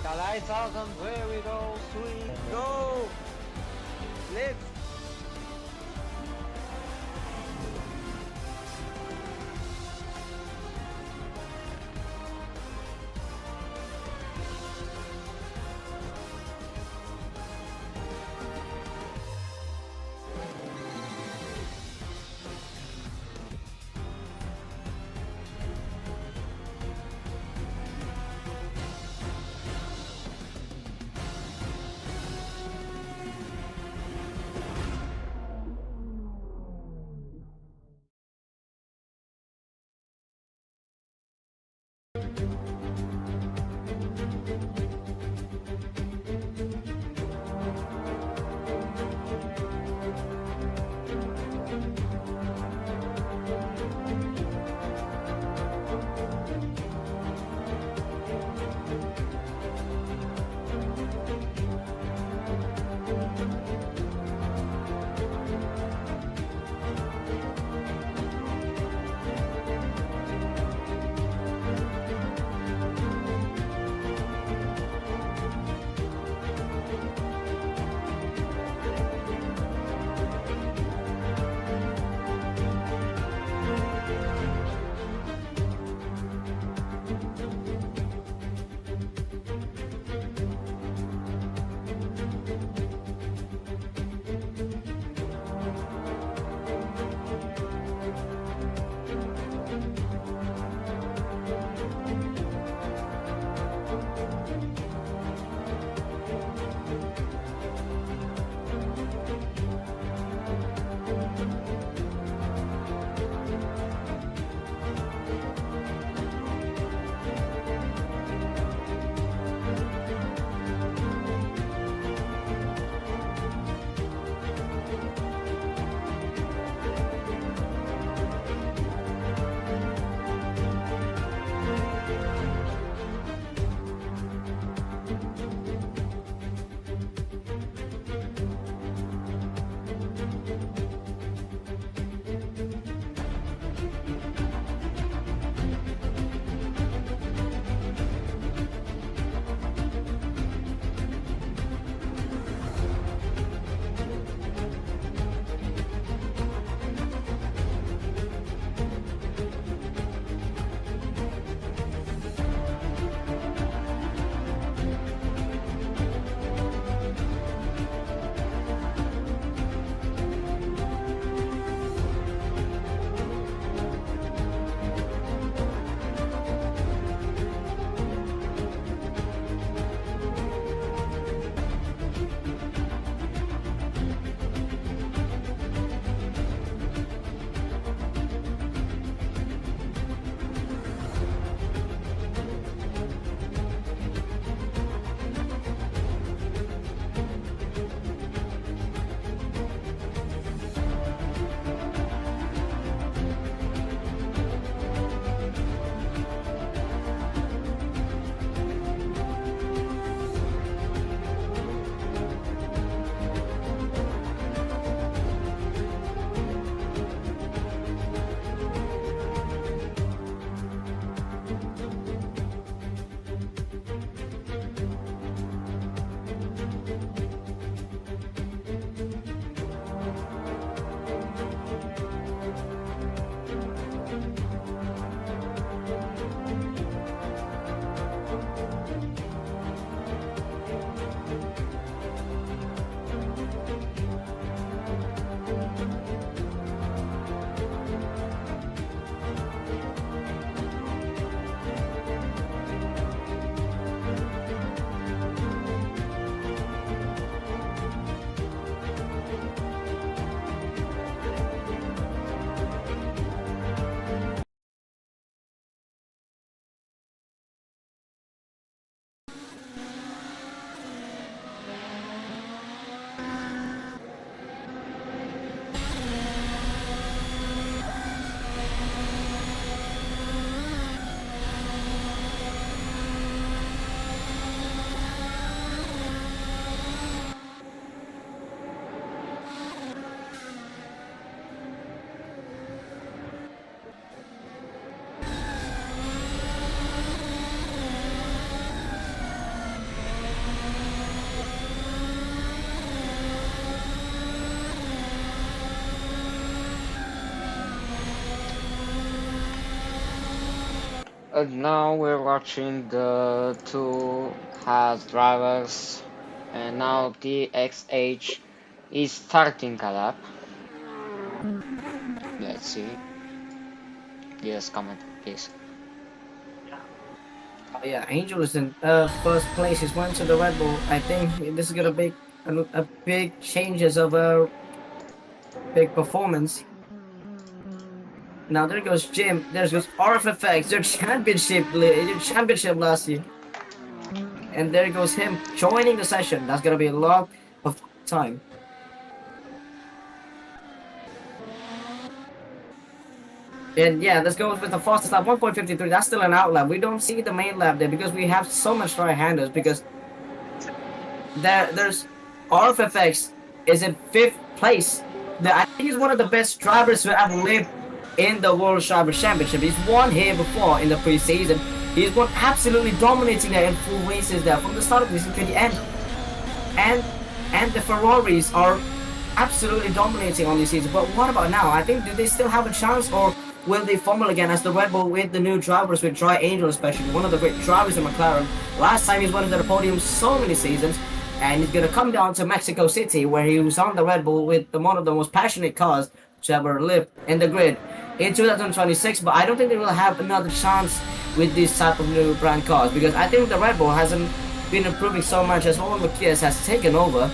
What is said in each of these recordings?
The lights out and where we go, sweet. Go! Let's Now we're watching the two Haas drivers, and now DXH is starting a lap. Let's see. Yes, comment, please. Yeah, Angel is in first place. He's went to the Red Bull. I think this is gonna be a big changes of a big performance. Now there goes Jim. There goes RFFX, their championship last year. And there goes him joining the session. That's gonna be a lot of time. And yeah, let's go with the fastest lap, 1.53. That's still an out lap. We don't see the main lap there because we have so much right-handers. Because there's RFFX is in 5th place. I think he's one of the best drivers who have lived in the World Driver Championship. He's won here before in the preseason. He's won absolutely dominating there in full races there from the start of the season to the end. And the Ferraris are absolutely dominating on this season. But what about now? I think do they still have a chance, or will they fumble again as the Red Bull with the new drivers, with Dry Angel especially, one of the great drivers in McLaren. Last time he's won the podium so many seasons, and he's gonna come down to Mexico City where he was on the Red Bull with one of the most passionate cars to ever live in the grid in 2026. But I don't think they will have another chance with this type of new brand cars, because I think the Red Bull hasn't been improving so much as Roland Matthias has taken over.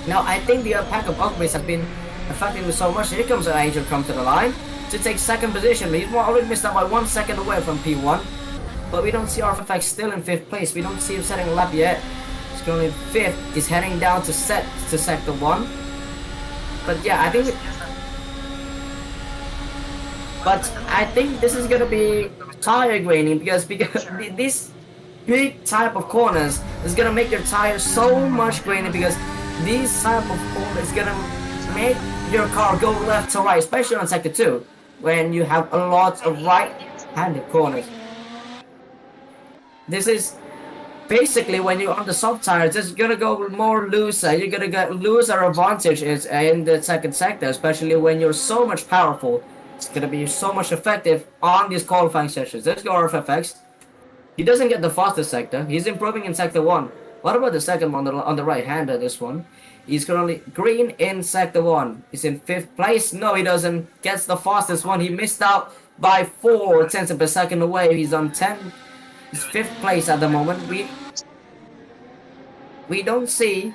Now I think the pack of upgrades have been affecting me so much. Here comes an Angel come to the line to take second position. He's already missed out by 1 second away from P1. But we don't see RFFX still in 5th place. We don't see him setting a lap yet. He's going in 5th. He's heading down to sector 1. But yeah, I think this is gonna be tire graining because this big type of corners is gonna make your tires so much graining, because these type of corners is gonna make your car go left to right, especially on sector 2 when you have a lot of right-handed corners. This is basically when you're on the soft tires, it's gonna go more looser. You're gonna get looser advantages in the second sector, especially when you're so much powerful. It's gonna be so much effective on these qualifying sessions. Let's go RFFX. He doesn't get the fastest sector. He's improving in sector 1. What about the second one on the right hander? This one. He's currently green in sector 1. He's in 5th place. No, he doesn't. Gets the fastest one. He missed out by 4 tenths per second away. He's on 10. He's 5th place at the moment. We don't see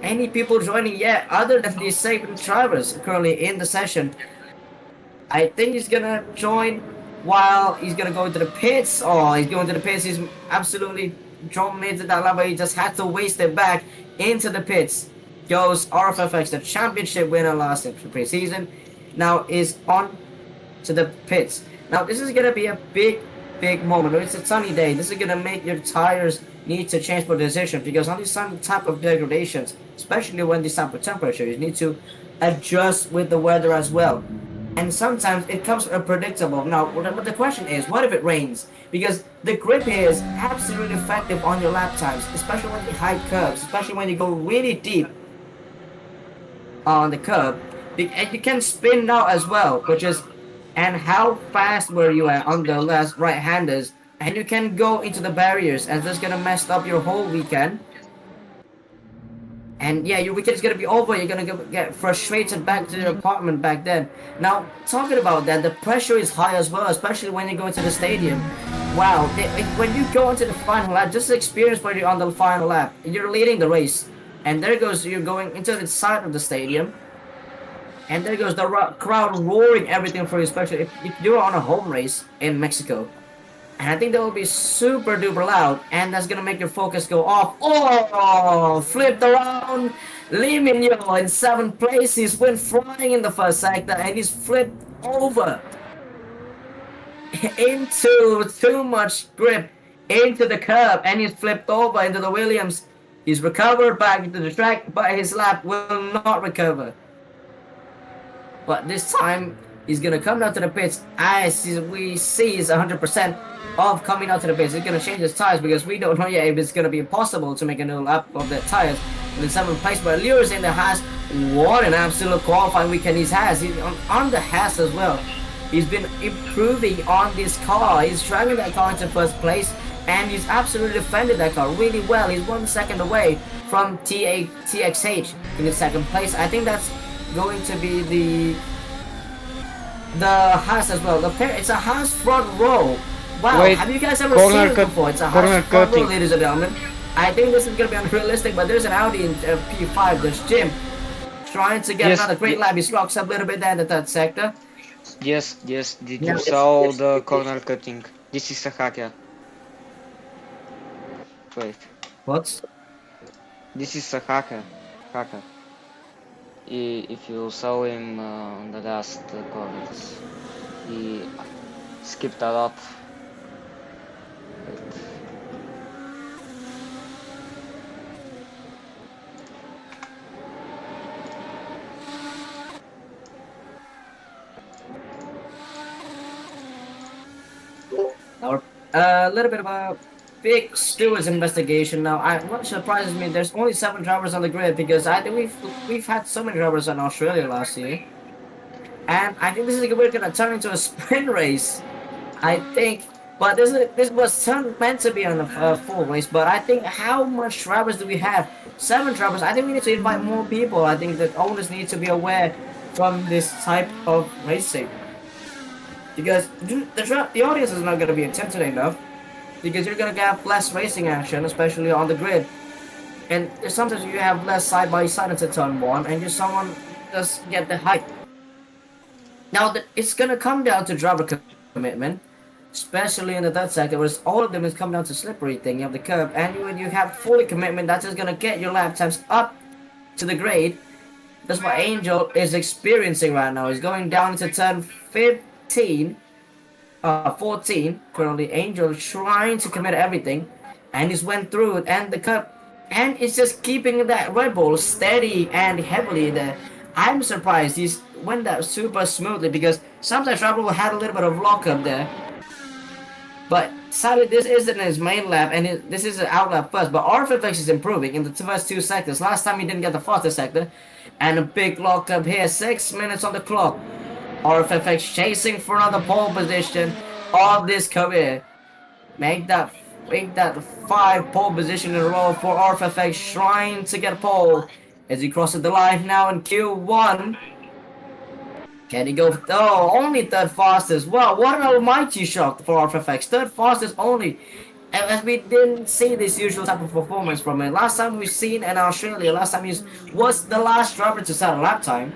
any people joining yet other than these Saban drivers currently in the session. I think he's gonna join while he's gonna go into the pits. Oh, he's going to the pits. He's absolutely dominated that lap, but he just had to waste it back into the pits. Goes RFFX, the championship winner last year for preseason, now is on to the pits. Now this is gonna be a big moment. It's a sunny day. This is gonna make your tires need to change position, because on these some type of degradations, especially when this type of temperature, you need to adjust with the weather as well. And sometimes it comes unpredictable. Now, the question is, what if it rains? Because the grip here is absolutely effective on your lap times, especially when you high curves, especially when you go really deep on the curb. And you can spin now as well, and how fast were you at on the last right-handers? And you can go into the barriers, and that's gonna mess up your whole weekend. And yeah, your weekend is gonna be over. You're gonna get frustrated back to your apartment back then. Now, talking about that, the pressure is high as well, especially when you go into the stadium. Wow, when you go into the final lap, just experience when you're on the final lap. You're leading the race, and there goes you're going into the side of the stadium, and there goes the crowd roaring everything for you, especially if you're on a home race in Mexico. And I think that will be super duper loud, and that's gonna make your focus go off. Oh, flipped around. Lee Minyo in 7th place. He's went flying in the first sector, and he's flipped over into too much grip into the curb, and he's flipped over into the Williams. He's recovered back into the track, but his lap will not recover. But this time, he's gonna come down to the pits. As we see, he's 100% of coming out to the pits. He's gonna change his tires, because we don't know yet if it's gonna be possible to make a new lap of the tires in 7th place. But Lewis in the Haas, what an absolute qualifying weekend he has. He's on the Haas as well. He's been improving on this car. He's driving that car into first place, and he's absolutely defended that car really well. He's 1 second away from TXH in the second place. I think that's going to be the Haas as well. It's a Haas front row. Wow, Wait, have you guys ever corner seen it cut- before? It's a corner Haas front row, cutting. ladies and gentlemen. I think this is gonna be unrealistic, but there's an Audi in P5. There's Jim trying to get Yes, another great lap. He rocks up a little bit there in the third sector. Yes, yes. Did Yeah, you it's- saw it's- the corner cutting? This is a hacker. Wait, What? this is a hacker. Hacker. If you saw him on the last corners, he skipped a lot. Wait. A little bit of a big stewards investigation now. What surprises me, there's only 7 drivers on the grid because I think we've had so many drivers in Australia last year, and I think we're gonna turn into a sprint race. I think, but this was meant to be on a full race. But I think how much drivers do we have? 7 drivers. I think we need to invite more people. I think the owners need to be aware from this type of racing. Because the audience is not going to be attentive enough, because you're going to get less racing action, especially on the grid. And sometimes you have less side by side into turn 1, and just someone does get the height. Now, it's going to come down to driver commitment, especially in the third sector, where all of them is come down to slippery thing. You have the curb, and when you have fully commitment, that's just going to get your lap times up to the grade. That's what Angel is experiencing right now. He's going down into turn 14 currently. Angel trying to commit everything, and he's went through it, and the cup, and it's just keeping that Red Bull steady and heavily there. I'm surprised he's went that super smoothly, because sometimes Red Bull had a little bit of lockup there, but sadly this isn't his main lap, and this is an out lap first. But RFFX is improving in the first 2 sectors. Last time he didn't get the fastest sector, and a big lockup here. 6 minutes on the clock. RFFX chasing for another pole position of this career. Make that 5 pole position in a row for RFFX, trying to get a pole as he crosses the line now in Q1. Can he go? Oh, only third fastest. Wow, what an almighty shock for RFFX. Third fastest only. As we didn't see this usual type of performance from him. Last time we've seen in Australia, last time he was the last driver to set a lap time.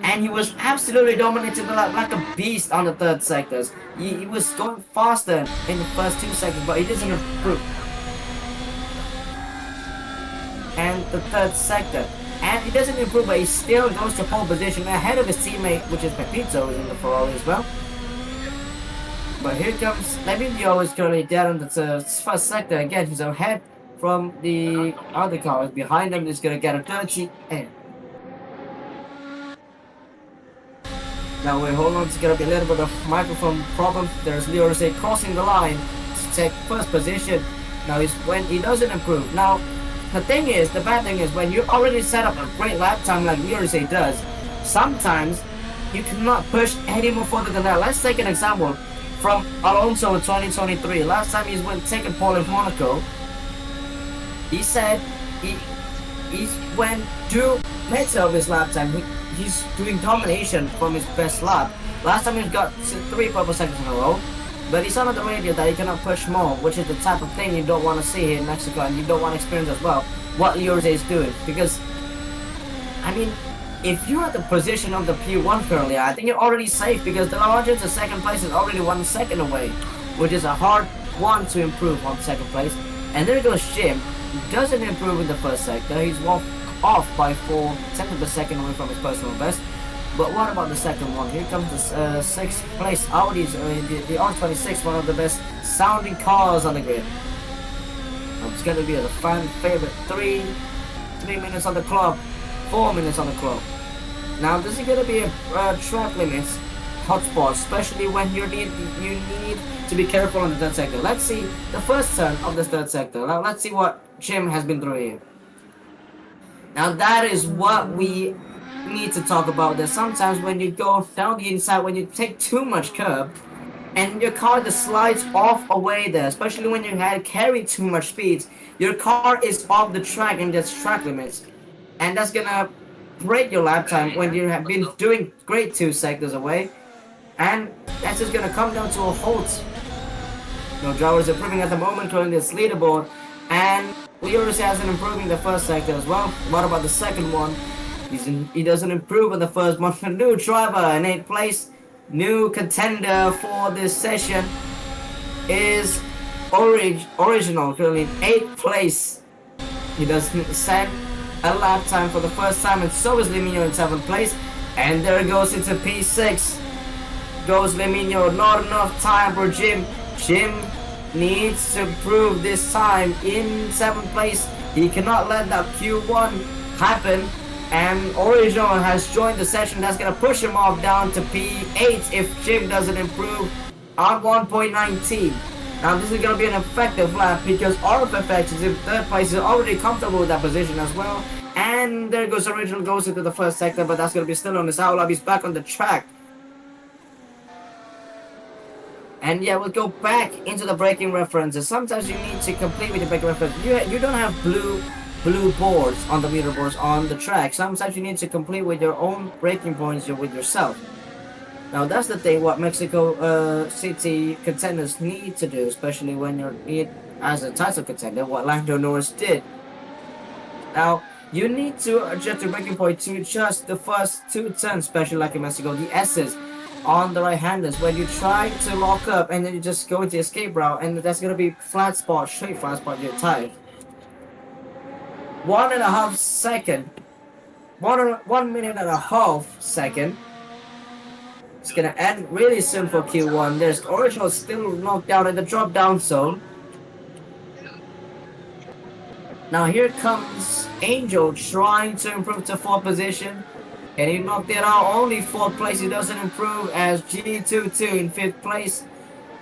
And he was absolutely dominating the lap like a beast on the third sectors. He was going faster in the first 2 seconds, but he doesn't improve. And the third sector. And he doesn't improve, but he still goes to pole position ahead of his teammate, which is Pepito in the Ferrari as well. But here comes Levinio, is currently down in the first sector. Again, he's ahead from the other cars. Behind him is going to get a dirty end. Now we hold on, it's going to be a little bit of microphone problem. There's Leo Rosé crossing the line to take first position. Now when he doesn't improve. Now the bad thing is when you already set up a great lap time like Leo Rosé does, sometimes you cannot push any more further than that. Let's take an example from Alonso in 2023. Last time he went taking pole in Monaco, he said he's went 2 minutes of his lap time. He's doing domination from his best lap. Last time he got 3 purple seconds in a row, but he said on the radio that he cannot push more, which is the type of thing you don't want to see here in Mexico, and you don't want to experience as well what Leo Rosé is doing. Because, I mean, if you're at the position of the P1 currently, I think you're already safe, because the Largent to second place is already 1 second away, which is a hard one to improve on second place. And there goes Jim. He doesn't improve in the first sector. He's off by 4 tenths of a second away from his personal best. But what about the second one? Here comes the 6th place Audi's, the R26, one of the best sounding cars on the grid. It's going to be a fan favorite. 3 minutes on the clock, 4 minutes on the clock. Now this is going to be a track limits hotspot, especially when you need to be careful on the third sector. Let's see the first turn of the third sector. Now let's see what Jim has been through here. Now that is what we need to talk about that sometimes when you go down the inside, when you take too much curb, and your car just slides off away there, especially when you had carry too much speed, your car is off the track and there's track limits. And that's gonna break your lap time when you have been doing great 2 sectors away. And that's just gonna come down to a halt. No drivers improving at the moment, currently this leaderboard. And Leoris hasn't improving the first sector as well. What about the second one? He doesn't improve in the first one. A new driver in 8th place. New contender for this session is Original, currently in 8th place. He doesn't set a lap time for the first time, and so is Limino in 7th place. And there goes into P6. Goes Limino, not enough time for Jim. Jim needs to prove this time in 7th place. He cannot let that Q1 happen. And Original has joined the session. That's going to push him off down to P8 if Jim doesn't improve on 1.19. Now this is going to be an effective lap because RFFX is in 3rd place. He's already comfortable with that position as well. And there goes Original, goes into the first sector, but that's going to be still on his out lap. He's back on the track. And yeah, we'll go back into the braking references. Sometimes you need to complete with the braking references. You don't have blue boards on the meter boards on the track. Sometimes you need to complete with your own braking points with yourself. Now that's the thing what Mexico City contenders need to do, especially when you're as a title contender, what Lando Norris did. Now you need to adjust your braking point to just the first 2 turns, especially like in Mexico, the S's on the right-handers when you try to lock up and then you just go into escape route, and that's gonna be flat spot, straight flat spot your tire. 1.5 second, 1 minute and a half second. It's gonna end really soon for Q1. There's Original still knocked down in the drop down zone. Now here comes Angel trying to improve to 4th position. And he knocked it out, only 4th place. He doesn't improve as G22 in 5th place.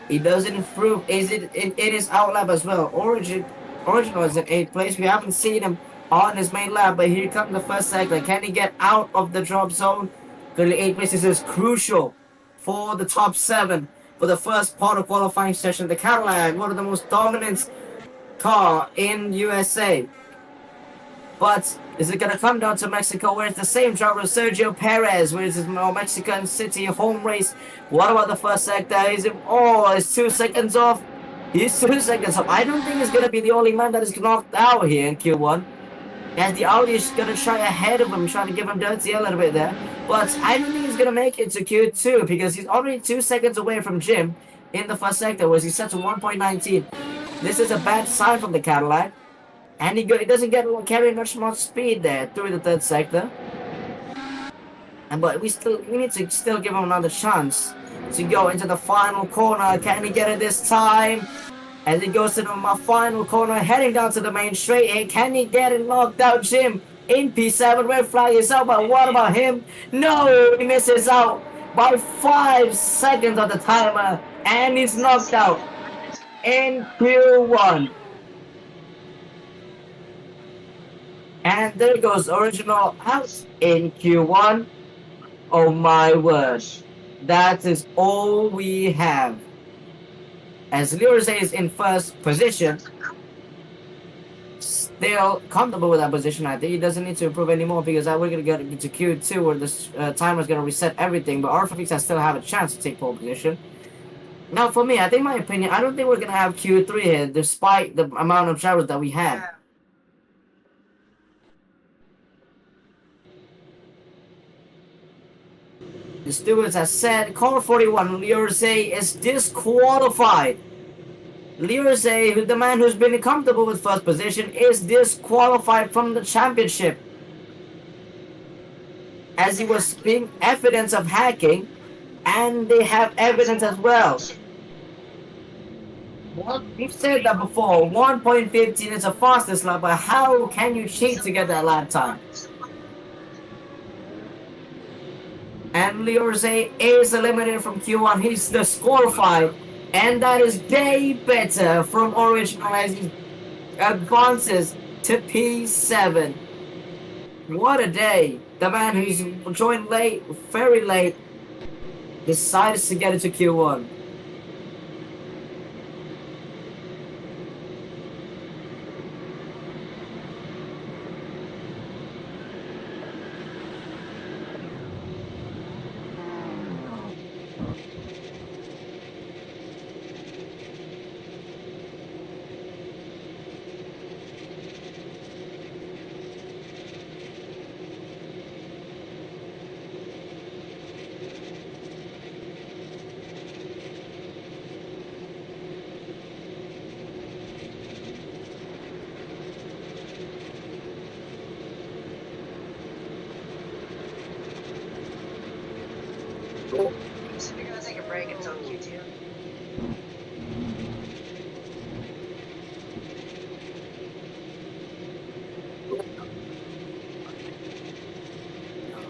He doesn't improve. Is it in his out lap as well? Original is in 8th place. We haven't seen him on his main lap, but here comes the first sector. Can he get out of the drop zone? Currently 8th place. This is crucial for the top 7 for the first part of qualifying session. The Cadillac, one of the most dominant car in USA. But is it going to come down to Mexico where it's the same driver, Sergio Perez, where it's his Mexican City home race? What about the first sector? It's 2 seconds off. He's 2 seconds off. I don't think he's going to be the only man that is knocked out here in Q1. As the Audi is going to try ahead of him, trying to give him dirty a little bit there. But I don't think he's going to make it to Q2 because he's already 2 seconds away from Jim in the first sector, whereas he's set to 1.19. This is a bad sign from the Cadillac. And he doesn't carry much more speed there through the 3rd sector. But we need to still give him another chance to go into the final corner. Can he get it this time? As he goes to the final corner, heading down to the main straight. Hey, can he get it knocked out? Jim in P7. Red flag is out, but what about him? No, he misses out by 5 seconds on the timer, and he's knocked out in Q1. And there goes Original out in Q1. Oh my word. That is all we have. As Leroy is in 1st position. Still comfortable with that position. I think he doesn't need to improve anymore because we're going to get into Q2 where this timer is going to reset everything. But RFX still have a chance to take pole position. Now for me, I think my opinion, I don't think we're going to have Q3 here despite the amount of drivers that we have. The stewards have said, car 41, Liorze is disqualified. Liorze, the man who's been comfortable with 1st position, is disqualified from the championship. As he was being evidence of hacking, and they have evidence as well. We've said that before, 1.15 is the fastest lap, but how can you cheat to get that lap time? And Liorze is eliminated from Q1. He's disqualified. And that is day better from Original as he advances to P7. What a day! The man who's joined late, very late, decides to get into Q1. So we're gonna take a break until Q2.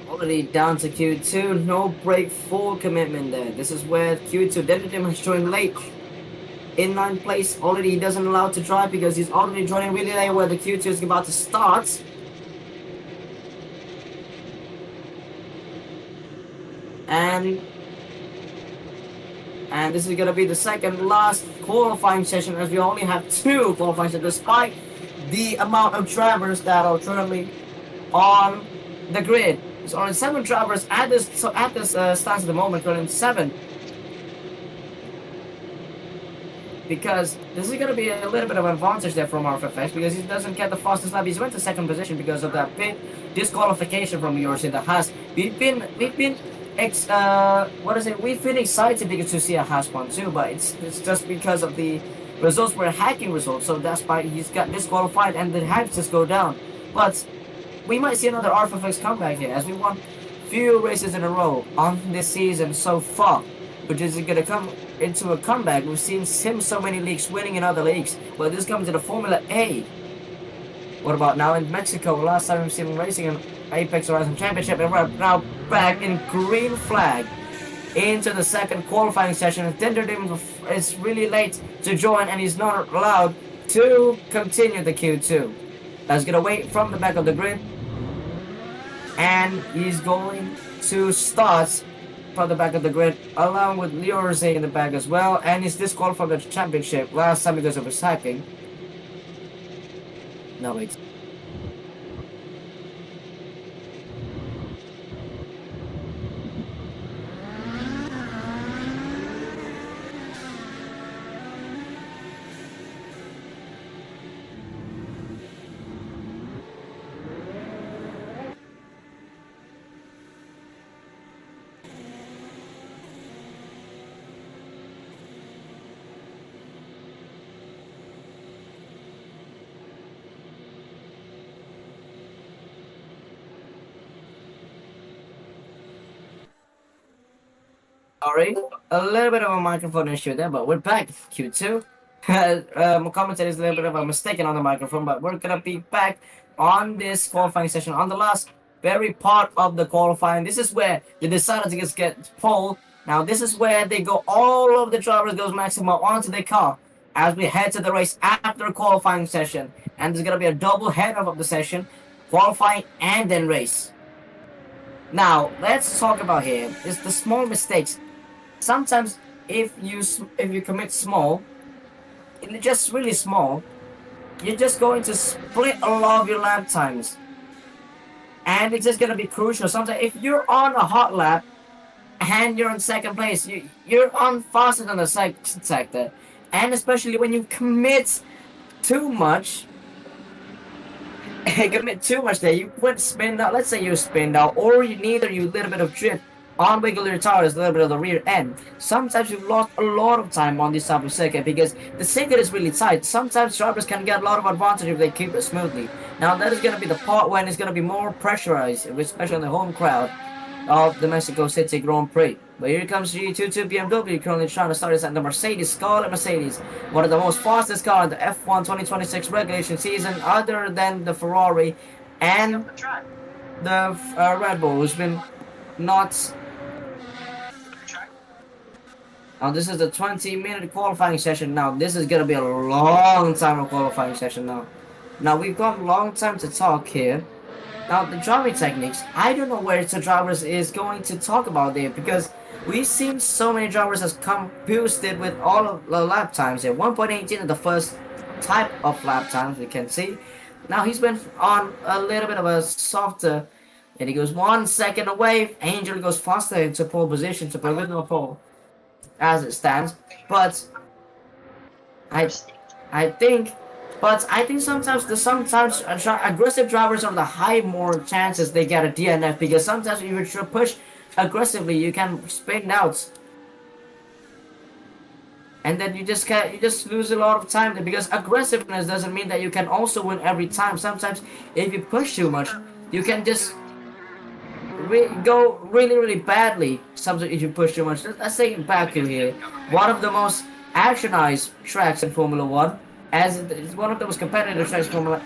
Already down to Q2, no break, full commitment there. This is where Q2 Denderdim has joined late. In 9th place, already he doesn't allow to drive because he's already joining really late where the Q2 is about to start. And this is gonna be the second last qualifying session as we only have 2 qualifying sessions despite the amount of drivers that are currently on the grid. There's only 7 drivers at this stance at the moment, currently 7. Because this is gonna be a little bit of an advantage there from RFFX because he doesn't get the fastest lap. He's went to 2nd position because of that pit disqualification from yours in the Haas. We've been excited because to see a Haas one too, but it's just because of the results were hacking results, so that's why he's got disqualified and the hypes just go down. But we might see another RFFX comeback here as we won few races in a row on this season so far, which is gonna come into a comeback. We've seen him so many leagues winning in other leagues, but this comes to the Formula A. What about now in Mexico? Last time we've seen him racing in Apex Horizon Championship, and we're now back in green flag into the 2nd qualifying session. Denderdim is really late to join and he's not allowed to continue the Q2. He's gonna wait from the back of the grid and he's going to start from the back of the grid along with Liorze in the back as well, and he's disqualified from the championship last time because of his hacking. No, wait. Sorry, a little bit of a microphone issue there, but we're back. Q2. My commentator is a little bit of a mistake on the microphone, but we're gonna be back on this qualifying session on the last very part of the qualifying. This is where they decided to just get pole. Now this is where they go. All of the drivers goes maximum onto their car as we head to the race after qualifying session, and there's gonna be a double header of the session, qualifying and then race. Now let's talk about here is the small mistakes. Sometimes if you commit small, just really small, you're just going to split a lot of your lap times, and it's just gonna be crucial. Sometimes if you're on a hot lap and you're in 2nd place, you're on faster than the sector, and especially when you commit too much. Commit too much there, you went spin out. Let's say you spin out, or you little bit of drift on regular tires, a little bit of the rear end. Sometimes you've lost a lot of time on this type of circuit because the circuit is really tight. Sometimes drivers can get a lot of advantage if they keep it smoothly. Now that is going to be the part when it's going to be more pressurized, especially on the home crowd of the Mexico City Grand Prix. But here comes G22 BMW currently trying to start this at the Mercedes, Scarlet Mercedes, one of the most fastest car in the F1 2026 regulation season, other than the Ferrari and the Red Bull, who's been not. Now this is a 20-minute qualifying session. Now this is gonna be a long time of qualifying session now. Now we've got a long time to talk here. Now the driving techniques, I don't know where the drivers is going to talk about there because we've seen so many drivers has come boosted with all of the lap times here. 1.18 is the first type of lap times we can see. Now he's been on a little bit of a softer, and he goes 1 second away. Angel goes faster into pole position to provisional pole as it stands. But I think sometimes aggressive drivers are the high more chances they get a DNF because sometimes if you push aggressively you can spin out. And then you just lose a lot of time there because aggressiveness doesn't mean that you can also win every time. Sometimes if you push too much, you can just go really badly. Sometimes if you push too much. Let's take Baku here, one of the most actionized tracks in Formula One, as it's one of the most competitive tracks in Formula.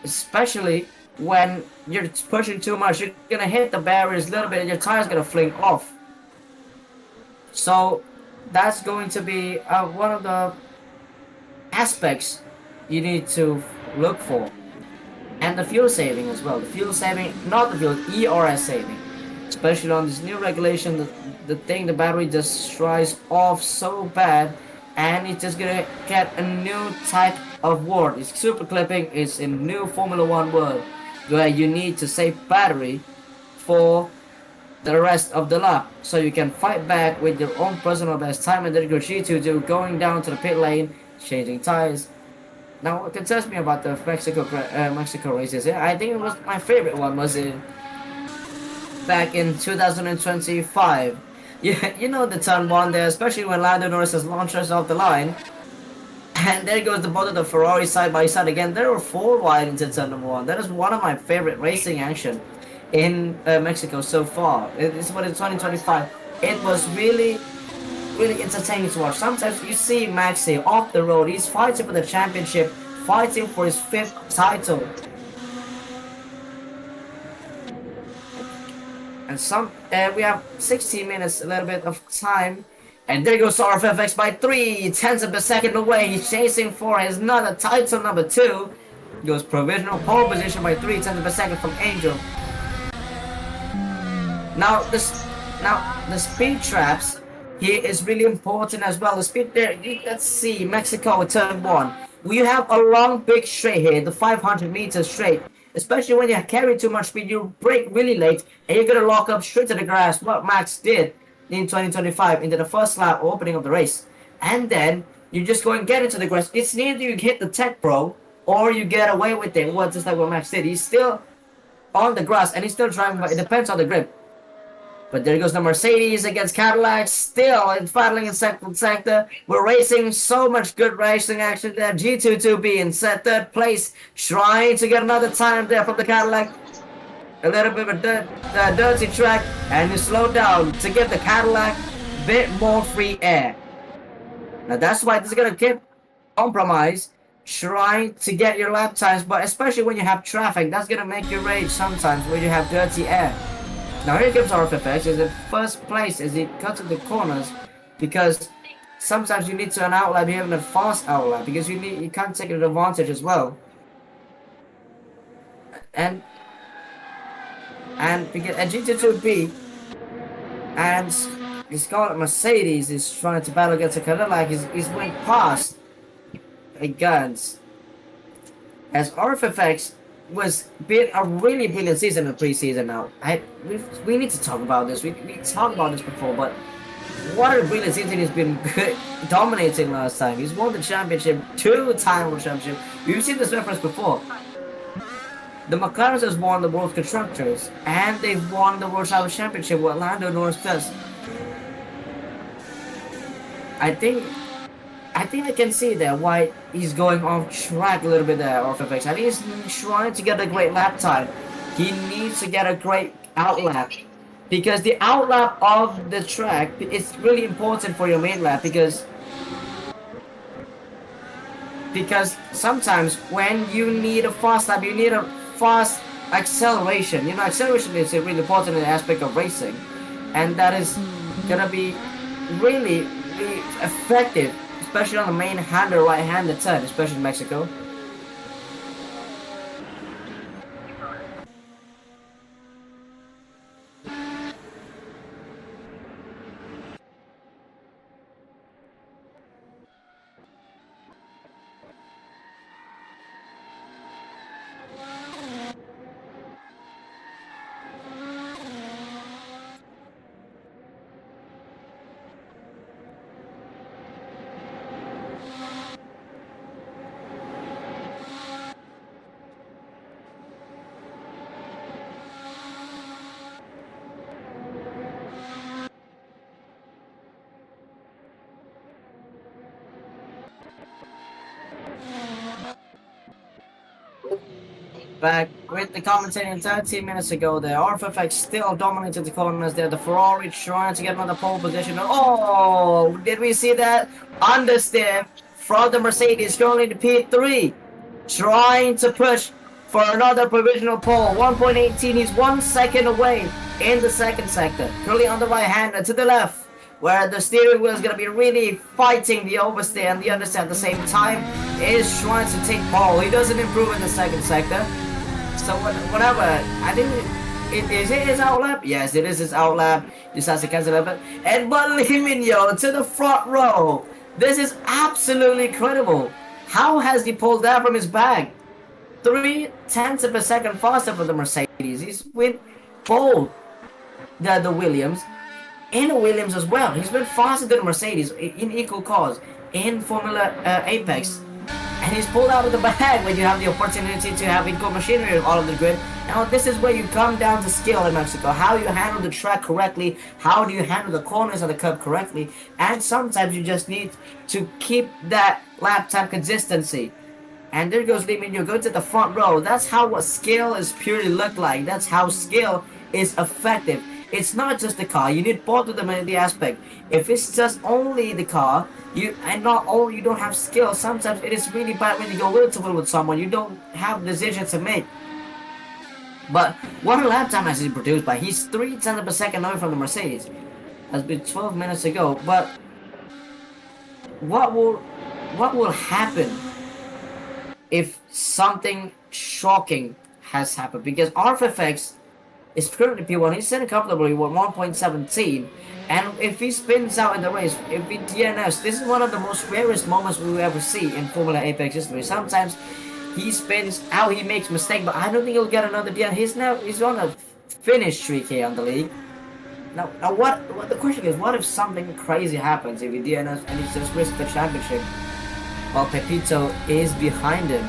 Especially when you're pushing too much, you're gonna hit the barriers a little bit, and your tire's gonna fling off. So that's going to be one of the aspects you need to look for. And the fuel saving as well. The fuel saving, not the fuel, ERS saving. Especially on this new regulation, the battery just dries off so bad, and it's just gonna get a new type of world. It's super clipping, it's a new Formula One world where you need to save battery for the rest of the lap, so you can fight back with your own personal best time, and then go G2 going down to the pit lane, changing tires. Now, what concerns me about the Mexico races, I think it was my favorite one was back in 2025. You know the turn one there, especially when Lando Norris has launched us off the line. And there goes the both of the Ferrari side by side again. There were 4 wide into turn number 1. That is one of my favorite racing action in Mexico so far. It's what in 2025. It was really entertaining to watch. Sometimes you see Maxi off the road. He's fighting for the championship, fighting for his 5th title. And we have 16 minutes, a little bit of time. And there goes RFFX by 3/10 of a second away. He's chasing for his another title number 2. Goes provisional pole position by 3/10 of a second from Angel. Now the speed traps here is really important as well. The speed there, let's see, Mexico turn 1. We have a long big straight here, the 500 meters straight. Especially when you carry too much speed, you brake really late and you're gonna lock up straight to the grass, what Max did in 2025 into the first lap opening of the race. And then you just go and get into the grass. It's neither you hit the Tech Pro or you get away with it. Well, just like what Max did. He's still on the grass and he's still driving, but it depends on the grip. But there goes the Mercedes against Cadillac, still it's battling in second sector. We're racing so much good racing action there. G22B in 3rd place, trying to get another time there from the Cadillac. A little bit of a dirty track, and you slow down to give the Cadillac a bit more free air. Now that's why this is gonna keep compromise, trying to get your lap times, but especially when you have traffic, that's gonna make you rage sometimes when you have dirty air. Now here comes RFFX is in 1st place as he cuts in the corners, because sometimes you need to an outlap even a fast outlap because you can't take an advantage as well. And because G22B and his Scarlet Mercedes is trying to battle against a Cadillac, he's way past a guns. As RFFX was been a really brilliant season in preseason now. We need to talk about this. We talked about this before, but what a brilliant season he's been good, dominating last time. He's won the championship, 2-time world championship. We've seen this reference before. The McLaren has won the World Constructors, and they've won the World Championship, what Lando Norris does. I think I can see there why he's going off track a little bit there, RFFX. I think he's trying to get a great lap time. He needs to get a great outlap. Because the outlap of the track is really important for your main lap because sometimes when you need a fast lap, you need a fast acceleration. You know, acceleration is a really important aspect of racing. And that is gonna be really effective, especially on the main-hander, right-handed turn, especially in Mexico. Back with the commentating 13 minutes ago there. RFFX still dominated the corners there. The Ferrari trying to get another pole position. Oh, did we see that? Understeer from the Mercedes going to P3. Trying to push for another provisional pole. 1.18, he's 1 second away in the second sector. Currently on the right hand to the left, where the steering wheel is going to be really fighting the oversteer and the understeer at the same time, is trying to take pole. He doesn't improve in the second sector. So whatever, I think is it his outlap? Yes, it is his outlap. Decides to cancel it, and Lee Minyo to the front row. This is absolutely incredible. How has he pulled that from his bag? 0.3 of a second faster for the Mercedes. He's with both the Williams and the Williams as well. He's been faster than Mercedes in equal cause in Formula Apex. And he's pulled out of the bag when you have the opportunity to have equal machinery all of the grid. Now this is where you come down to skill in Mexico. How you handle the track correctly, how do you handle the corners of the curb correctly, and sometimes you just need to keep that lap time consistency. And there goes Lee Minyo, go to the front row. That's how what skill is purely look like. That's how skill is effective. It's not just the car. You need both of them in the aspect. If it's just only the car, you don't have skill. Sometimes it is really bad when you go wheel to wheel with someone. You don't have decisions to make. But what a lap time has he produced by? He's 0.3 of a second away from the Mercedes. Has been 12 minutes ago. But what will happen if something shocking has happened? Because RFFX is currently P1. He's sitting comfortably with 1.17, and if he spins out in the race, if he DNFs, this is one of the most rarest moments we will ever see in Formula Apex history. Sometimes he spins out, he makes mistake, but I don't think he'll get another DNF. He's on a finish streak here on the league. Now what the question is, what if something crazy happens if he DNFs and he just risks the championship? Well, Pepito is behind him,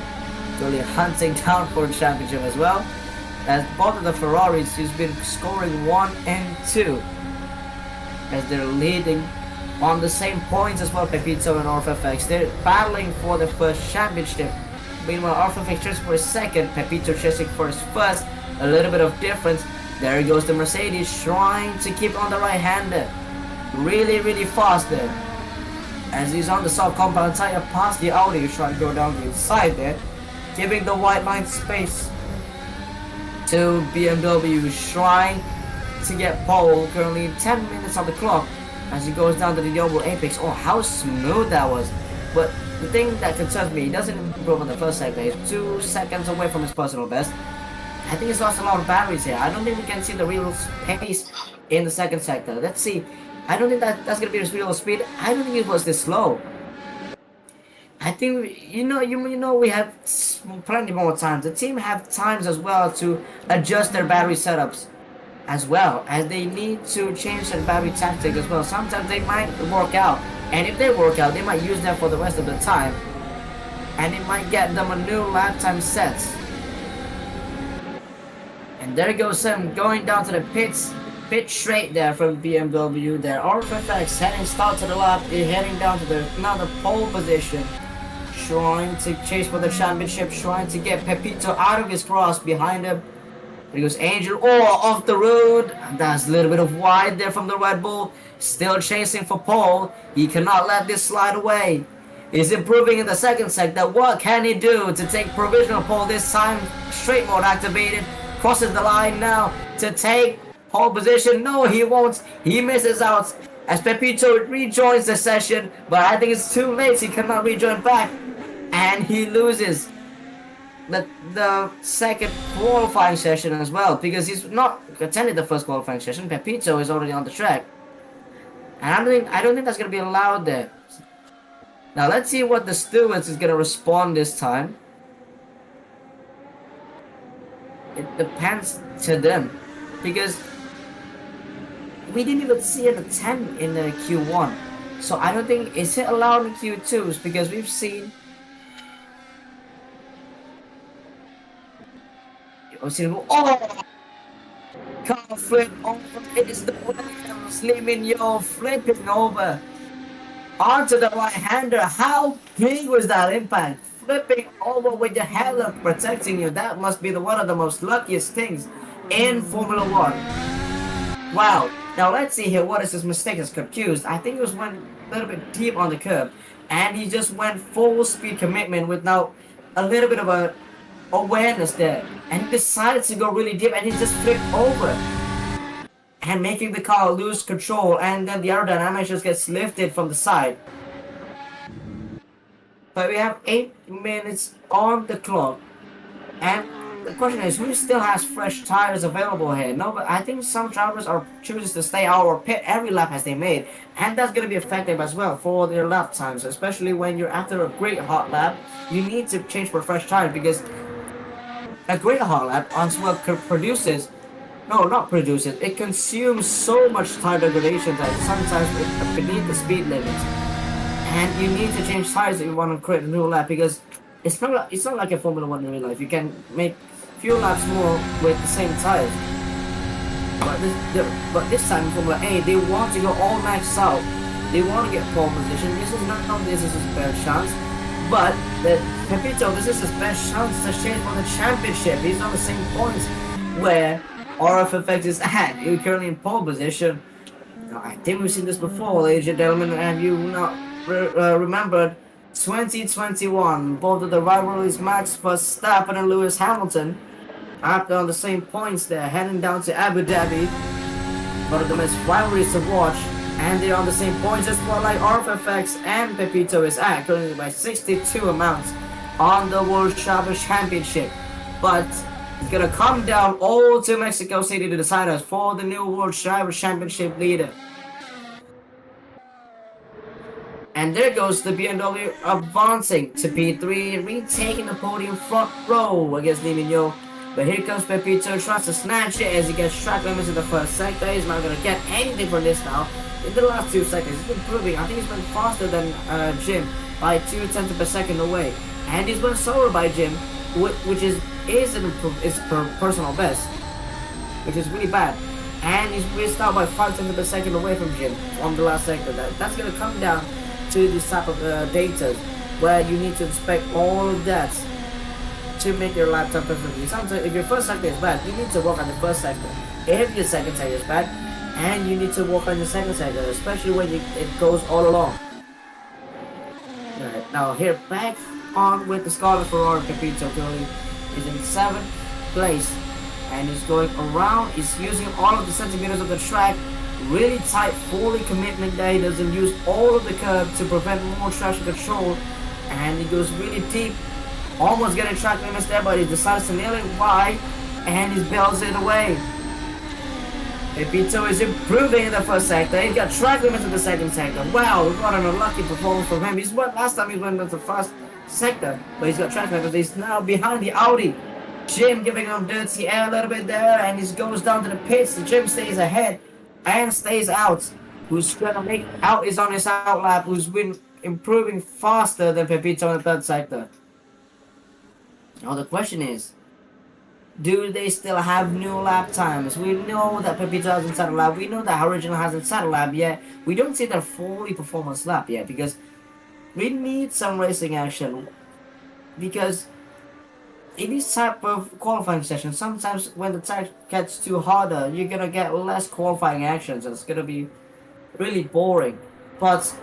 really hunting down for the championship as well. As both of the Ferraris, he's been scoring 1 and 2 as they're leading on the same points as well. Pepito and RFFX, they're battling for the first championship. Meanwhile, RFFX chasing for his second, Pepito chasing for his first. A little bit of difference. There goes the Mercedes trying to keep on the right hander. Really fast there. As he's on the soft compound tire past the Audi, he's trying to go down the inside there, giving the white line space to BMW, trying to get pole. Currently 10 minutes on the clock as he goes down to the Yobel Apex. Oh, how smooth that was. But the thing that concerns me, he doesn't improve on the first sector. He's 2 seconds away from his personal best. I think he's lost a lot of batteries here. I don't think we can see the real pace in the second sector. Let's see. I don't think that's going to be his real speed. I don't think it was this slow. I think, you know, we have plenty more times. The team have times as well to adjust their battery setups as well, as they need to change their battery tactic as well. Sometimes they might work out, and if they work out, they might use that for the rest of the time, and it might get them a new lap time set. And there goes him going down to the pits. Pit straight there from BMW there. RFFX heading start to the lap, heading down to another pole position, trying to chase for the championship, trying to get Pepito out of his cross behind him. There goes Angel, off the road. That's a little bit of wide there from the Red Bull. Still chasing for pole. He cannot let this slide away. He's improving in the second sector. What can he do to take provisional pole this time? Straight mode activated. Crosses the line now to take pole position. No, he won't. He misses out as Pepito rejoins the session, but I think it's too late. He cannot rejoin back, and he loses the second qualifying session as well, because he's not attended the first qualifying session. Pepito is already on the track, and I don't think that's going to be allowed there. Now let's see what the stewards is going to respond this time. It depends to them, because we didn't even see an attempt in the Q1. So I don't think, is it allowed in Q2s? Because we've seen... Oh! Car flip over. It is the Williams. Lee Minyo flipping over onto the right-hander. How big was that impact? flipping over with your headlamp protecting you. That must be one of the most luckiest things in Formula One. Wow. Now let's see here. What is his mistake is confused. I think it was went a little bit deep on the curb, and he just went full speed commitment with now a little bit of a awareness there, and he decided to go really deep, and he just flipped over, and making the car lose control, and then the aerodynamics just gets lifted from the side. But we have 8 minutes on the clock, and the question is, who still has fresh tires available here? No, but I think some drivers are choosing to stay out or pit every lap as they made, and that's going to be effective as well for their lap times, especially when you're after a great hot lap. You need to change for fresh tires because a great hot lap as well produces, no, not produces, it consumes so much tire degradation that sometimes it's beneath the speed limits, and you need to change tires if you want to create a new lap because it's not like a Formula 1 in real life. You can make few laps more with the same tires. But this time in Formula A, they want to go all maxed out. They want to get pole position. This is his best chance. But Pepito, this is his best chance to change for the championship. He's on the same points where RFFX is at. He's currently in pole position. Now, I think we've seen this before, ladies and gentlemen. Have you not remembered 2021? Both of the rivalries, Max Verstappen and Lewis Hamilton, after on the same points, they're heading down to Abu Dhabi. One of the best rivalries to watch, and they're on the same points as well like RFFX and Pepito is at, currently by 62 amounts on the World Driver Championship. But it's gonna come down all to Mexico City to decide us for the new World Driver Championship leader. And there goes the BMW advancing to P3, retaking the podium front row against Lee Min-yo. But here comes Pepito, tries to snatch it as he gets track limits in the first sector. He's not going to get anything from this now. In the last 2 seconds, he's improving. I think he's been faster than Jim by 0.2 per second away. And he's been slower by Jim, which is personal best, which is really bad. And he's missed out by 0.5 per second away from Jim on the last sector. That's going to come down to this type of data where you need to inspect all of that to make your lap time perfectly. Sometimes if your first sector is bad, you need to work on the first sector. If your second sector is bad, and you need to work on your second sector, especially when it goes all along. Alright, now here back on with the Scarlet Ferrari. Pepito currently is in 7th place, and he's going around. He's using all of the centimeters of the track. Really tight, fully commitment there. He doesn't use all of the curb to prevent more traction control, and he goes really deep. Almost getting track limits there, but he decides to nail it wide, and he bails it away. Pepito is improving in the first sector. He got track limits in the second sector. Wow, what an unlucky performance from him. Last time he went into the first sector, but he's got track limits. He's now behind the Audi. Jim giving him dirty air a little bit there, and he goes down to the pits. Jim stays ahead and stays out. Who's gonna make out is on his out lap, who's been improving faster than Pepito in the third sector. Now the question is, do they still have new lap times? We know that Pepito hasn't set a lap. We know that Original hasn't set a lap yet. We don't see their fully performance lap yet because we need some racing action. Because in this type of qualifying session, sometimes when the track gets too harder, you're gonna get less qualifying actions. It's gonna be really boring. But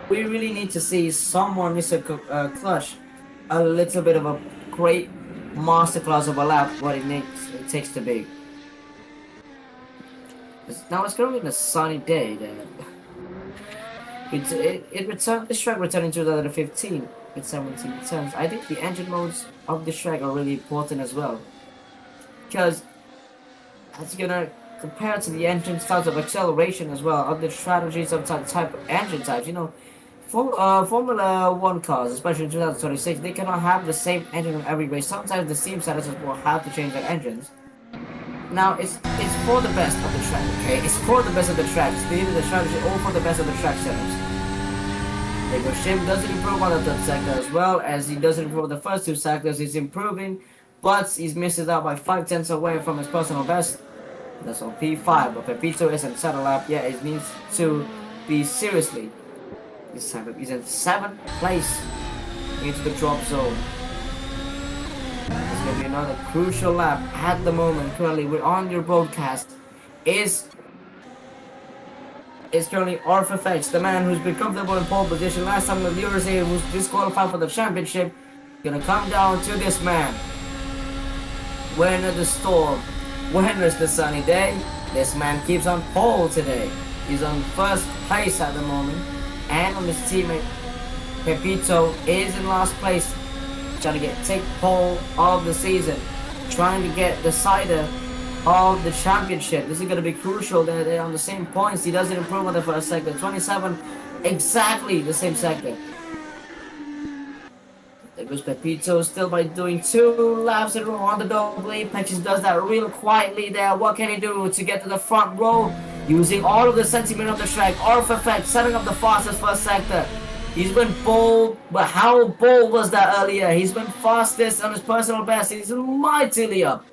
we really need to see someone miss a clutch, a little bit of a great masterclass of a lap, what it takes to be. Now it's currently a sunny day. This track returned in 2015 with 17 turns. I think the engine modes of this track are really important as well, because that's gonna compare to the engine styles of acceleration as well, of the strategies of type of engine types. You know, Formula 1 cars, especially in 2026, they cannot have the same engine in every race. Sometimes the team setups will have to change their engines. Now, it's for the best of the track, okay? It's for the best of the track. It's either the strategy or for the best of the track setups. There you go. Shim doesn't improve on the third sector as well as he doesn't improve the first 2 sectors. He's improving, but he's misses out by 0.5 away from his personal best. That's on P5, but Pepito isn't set a lap yet. It needs to be seriously. This time he's in 7th place. into the drop zone. It's going to be another crucial lap at the moment. Currently, we're on your broadcast. Is currently RFFX, the man who's been comfortable in pole position last time with USA, who's disqualified for the championship. Gonna come down to this man. Winner the storm, winner's the sunny day. This man keeps on pole today. He's on first place at the moment, and on his teammate Pepito is in last place, trying to take pole of the season, trying to get the cider of the championship. This is going to be crucial. They're on the same points. He doesn't improve on the first sector. 27, exactly the same sector. There goes Pepito still by doing 2 laps in a row on the double apex. Does that real quietly there. What can he do to get to the front row? Using all of the sentiment of the track. RFFX setting up the fastest first sector. He's been bold, but how bold was that earlier? He's been fastest on his personal best. He's mightily up.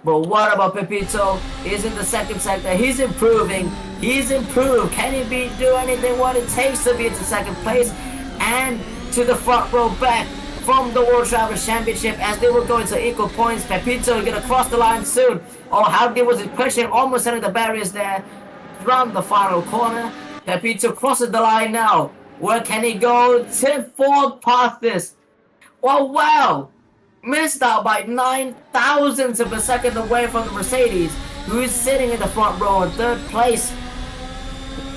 But what about Pepito? He's in the second sector. He's improving. He's improved. Can he do anything what it takes to be in second place and to the front row back from the World Drivers' Championship as they were going to equal points? Pepito gonna cross the line soon. Oh, how good was his pushing? Almost hitting the barriers there. Around the final corner. Pepito crosses the line now. Where can he go? Tip 4 past this. Oh, wow. Missed out by 9 thousandths of a second away from the Mercedes, who is sitting in the front row in third place.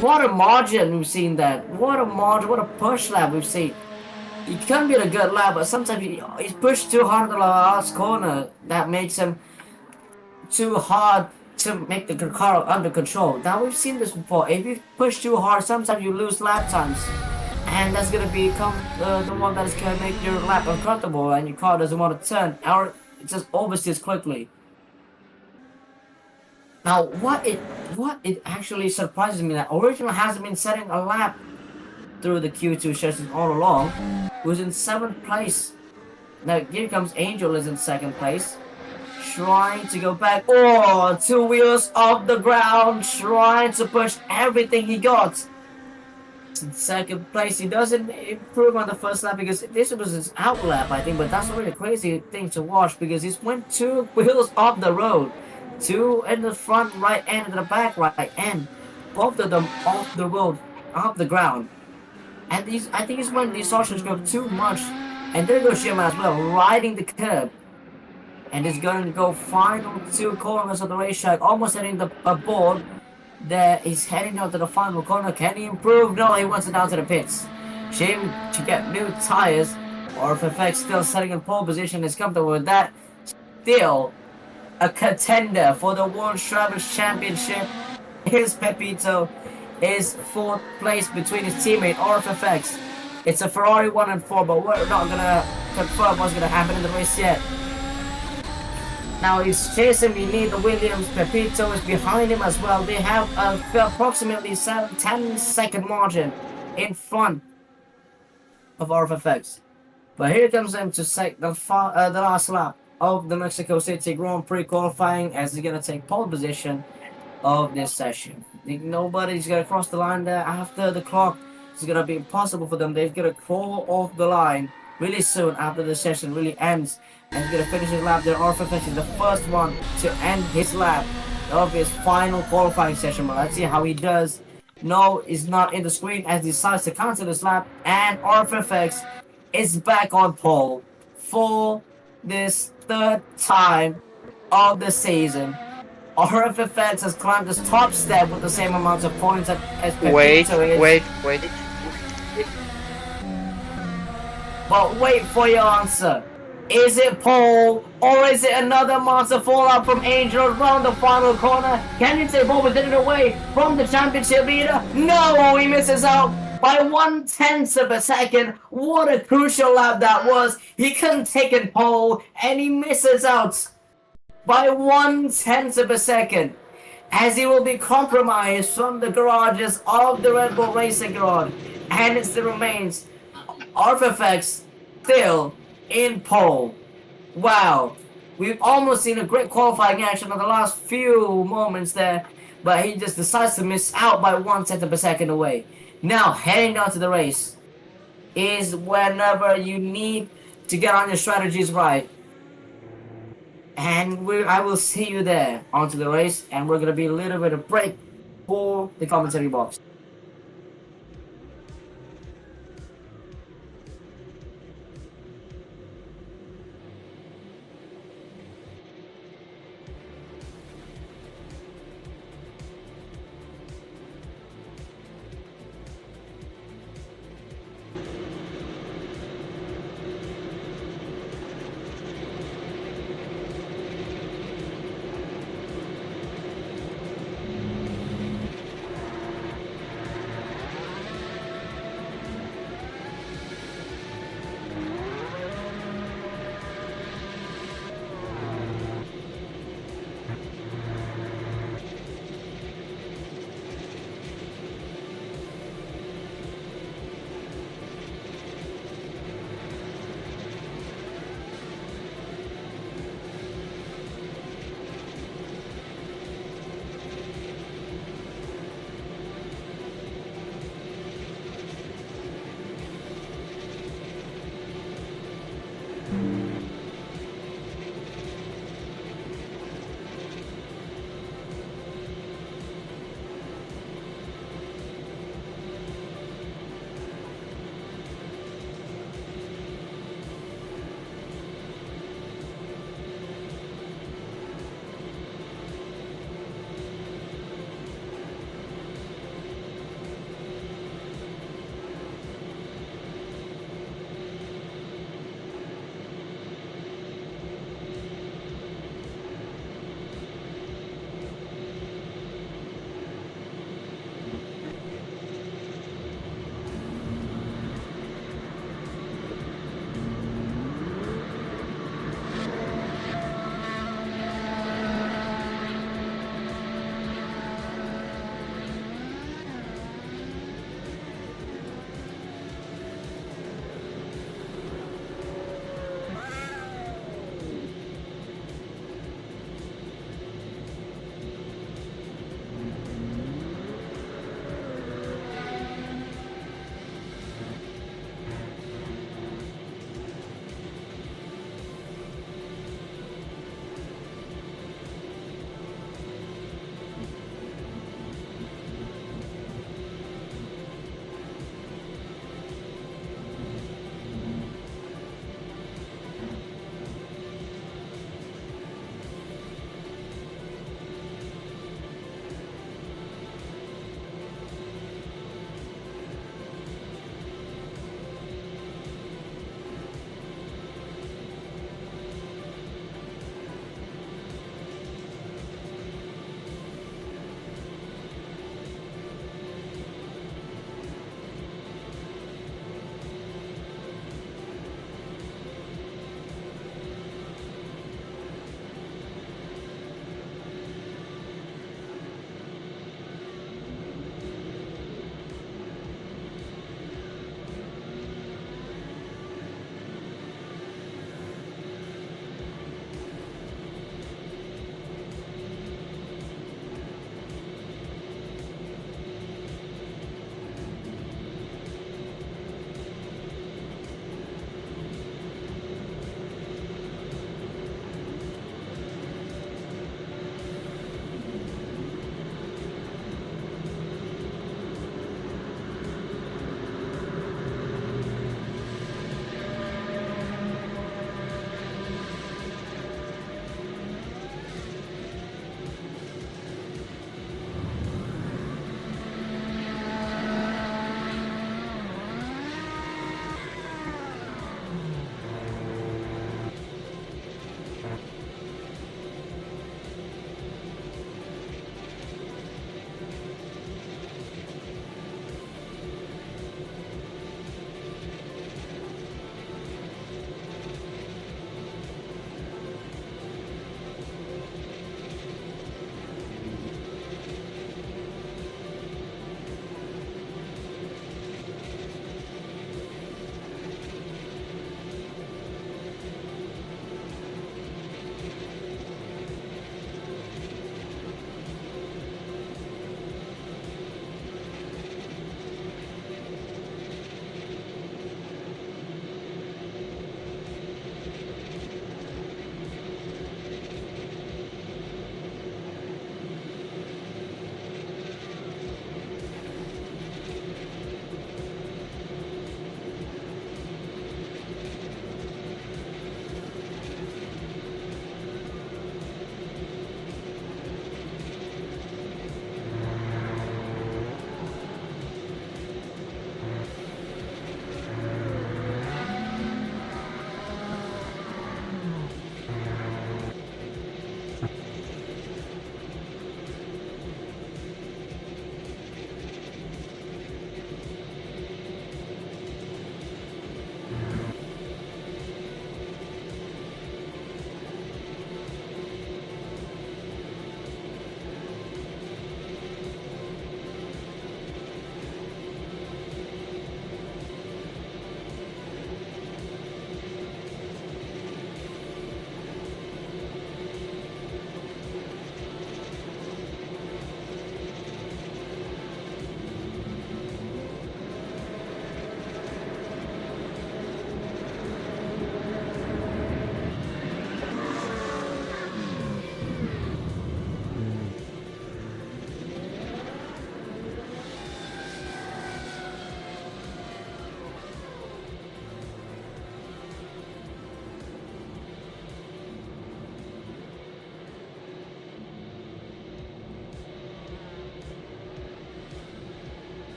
What a margin we've seen that. What a margin, what a push lap we've seen. He can be a good lap, but sometimes he's pushed too hard in the last corner. That makes him too hard to make the car under control. Now we've seen this before. If you push too hard, sometimes you lose lap times. And that's gonna become the one that is gonna make your lap uncomfortable and your car doesn't want to turn or it just oversteers quickly. Now what it actually surprises me that Original hasn't been setting a lap through the Q2 session all along. He was in 7th place. Now here comes Angel is in 2nd place. Trying to go back. Oh, 2 wheels off the ground. Trying to push everything he got. In 2nd place, he doesn't improve on the first lap because this was his out lap, I think, but that's a really crazy thing to watch because he's went 2 wheels off the road, 2 in the front right end and the back right end, both of them off the road, off the ground. And I think he's when these options go too much, and there goes Shima as well, riding the curb, and he's going to go final 2 corners of the racetrack, almost hitting the board. There he's heading down to the final corner. Can he improve? No, he wants it down to the pits. Shame to get new tires. RFFX still setting in pole position is comfortable with that. Still a contender for the World Drivers' Championship. His Pepito is 4th place between his teammate RFFX. It's a Ferrari 1 and 4, but we're not gonna confirm what's gonna happen in the race yet. Now he's chasing the Williams. Pepito is behind him as well. They have approximately 10-second margin in front of RFFX. But here comes him to take the last lap of the Mexico City Grand Prix qualifying as he's going to take pole position of this session. Nobody's going to cross the line there after the clock. It's going to be impossible for them. They're going to crawl off the line really soon after the session really ends. And he's going to finish his lap there. RFFX is the first one to end his lap of his final qualifying session. But let's see how he does. No, he's not in the screen as he decides to cancel this lap. And RFFX is back on pole for this 3rd time of the season. RFFX has climbed this top step with the same amount of points as Pepito is. Wait. But wait for your answer. Is it pole or is it another monster fallout from Angel around the final corner? Can he take over it away from the championship leader? No, he misses out by 1/10 of a second. What a crucial lap that was. He couldn't take it pole and he misses out by 1/10 of a second as he will be compromised from the garages of the Red Bull Racing Garage. And it still remains RFFX still in pole. Wow, we've almost seen a great qualifying action in the last few moments there, but he just decides to miss out by 1/10 of a second away. Now heading down to the race. is whenever you need to get on your strategies right. And I will see you there onto the race, and we're gonna be a little bit of break for the commentary box.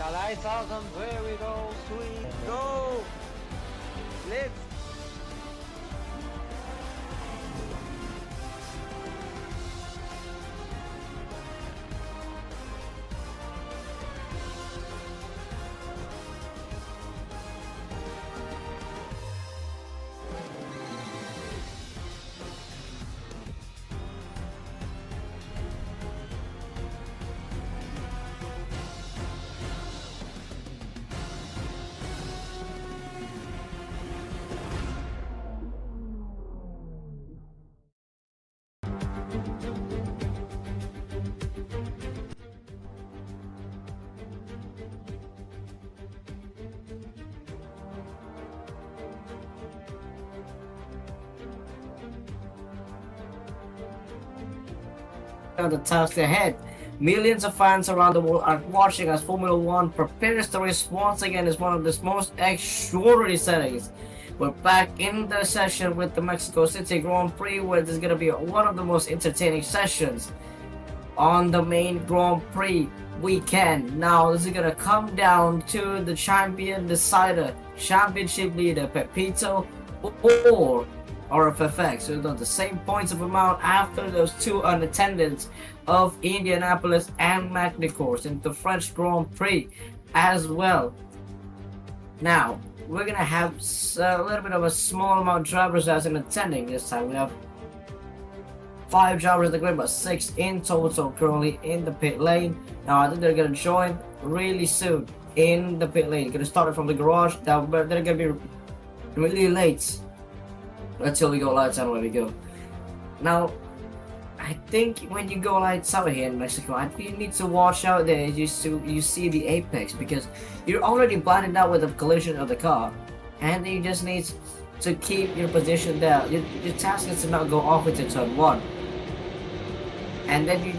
The lights out and there we go. 3, go! Let's the task ahead. Millions of fans around the world are watching as Formula One prepares to race once again is one of the most extraordinary settings. We're back in the session with the Mexico City Grand Prix, where there's going to be one of the most entertaining sessions on the main Grand Prix weekend. Now, this is going to come down to the champion decider, championship leader Pepito or RFFX. So they've done the same points of amount after those two unattended of Indianapolis and Magny-Cours in the French Grand Prix as well. Now, we're gonna have a little bit of a small amount of drivers as in attending this time. We have 5 drivers in the grid, but 6 in total currently in the pit lane. Now, I think they're gonna join really soon in the pit lane. Gonna start it from the garage. Now, they're gonna be really late until we go lights out where we go. Now, I think when you go lights out here in Mexico, I think you need to watch out there you see the apex, because you're already blinded out with the collision of the car, and you just need to keep your position there. Your task is to not go off into turn 1, and then your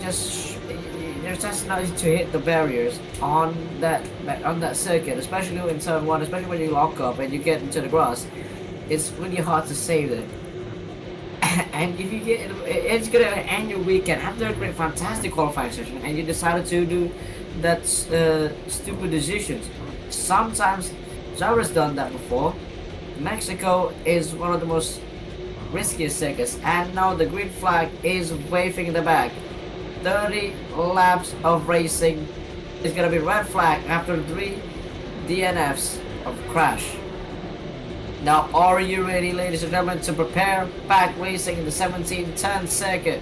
task now is to hit the barriers on that circuit, especially in turn 1, especially when you lock up and you get into the grass. It's really hard to save it. And if you get, it's gonna end your weekend after a great, fantastic qualifying session, and you decided to do that stupid decisions. Sometimes drivers done that before. Mexico is one of the most riskiest circuits, and now the green flag is waving in the back. 30 laps of racing is gonna be red flag after 3 DNFs of crash. Now, are you ready, ladies and gentlemen, to prepare back racing in the 17-10 circuit?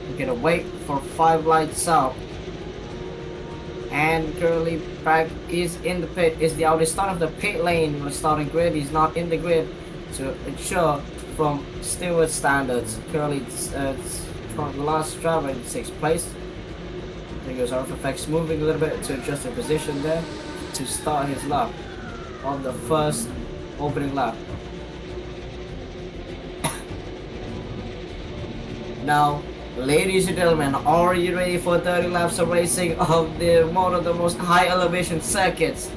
We're gonna wait for 5 lights out. And currently, back is in the pit. Is the Audi start of the pit lane or starting grid? He's not in the grid to ensure from steward standards. Currently, the last driver in 6th place. There goes RFFX moving a little bit to adjust the position there to start his lap on the first opening lap. Now, ladies and gentlemen, are you ready for 30 laps of racing of one of the most high elevation circuits?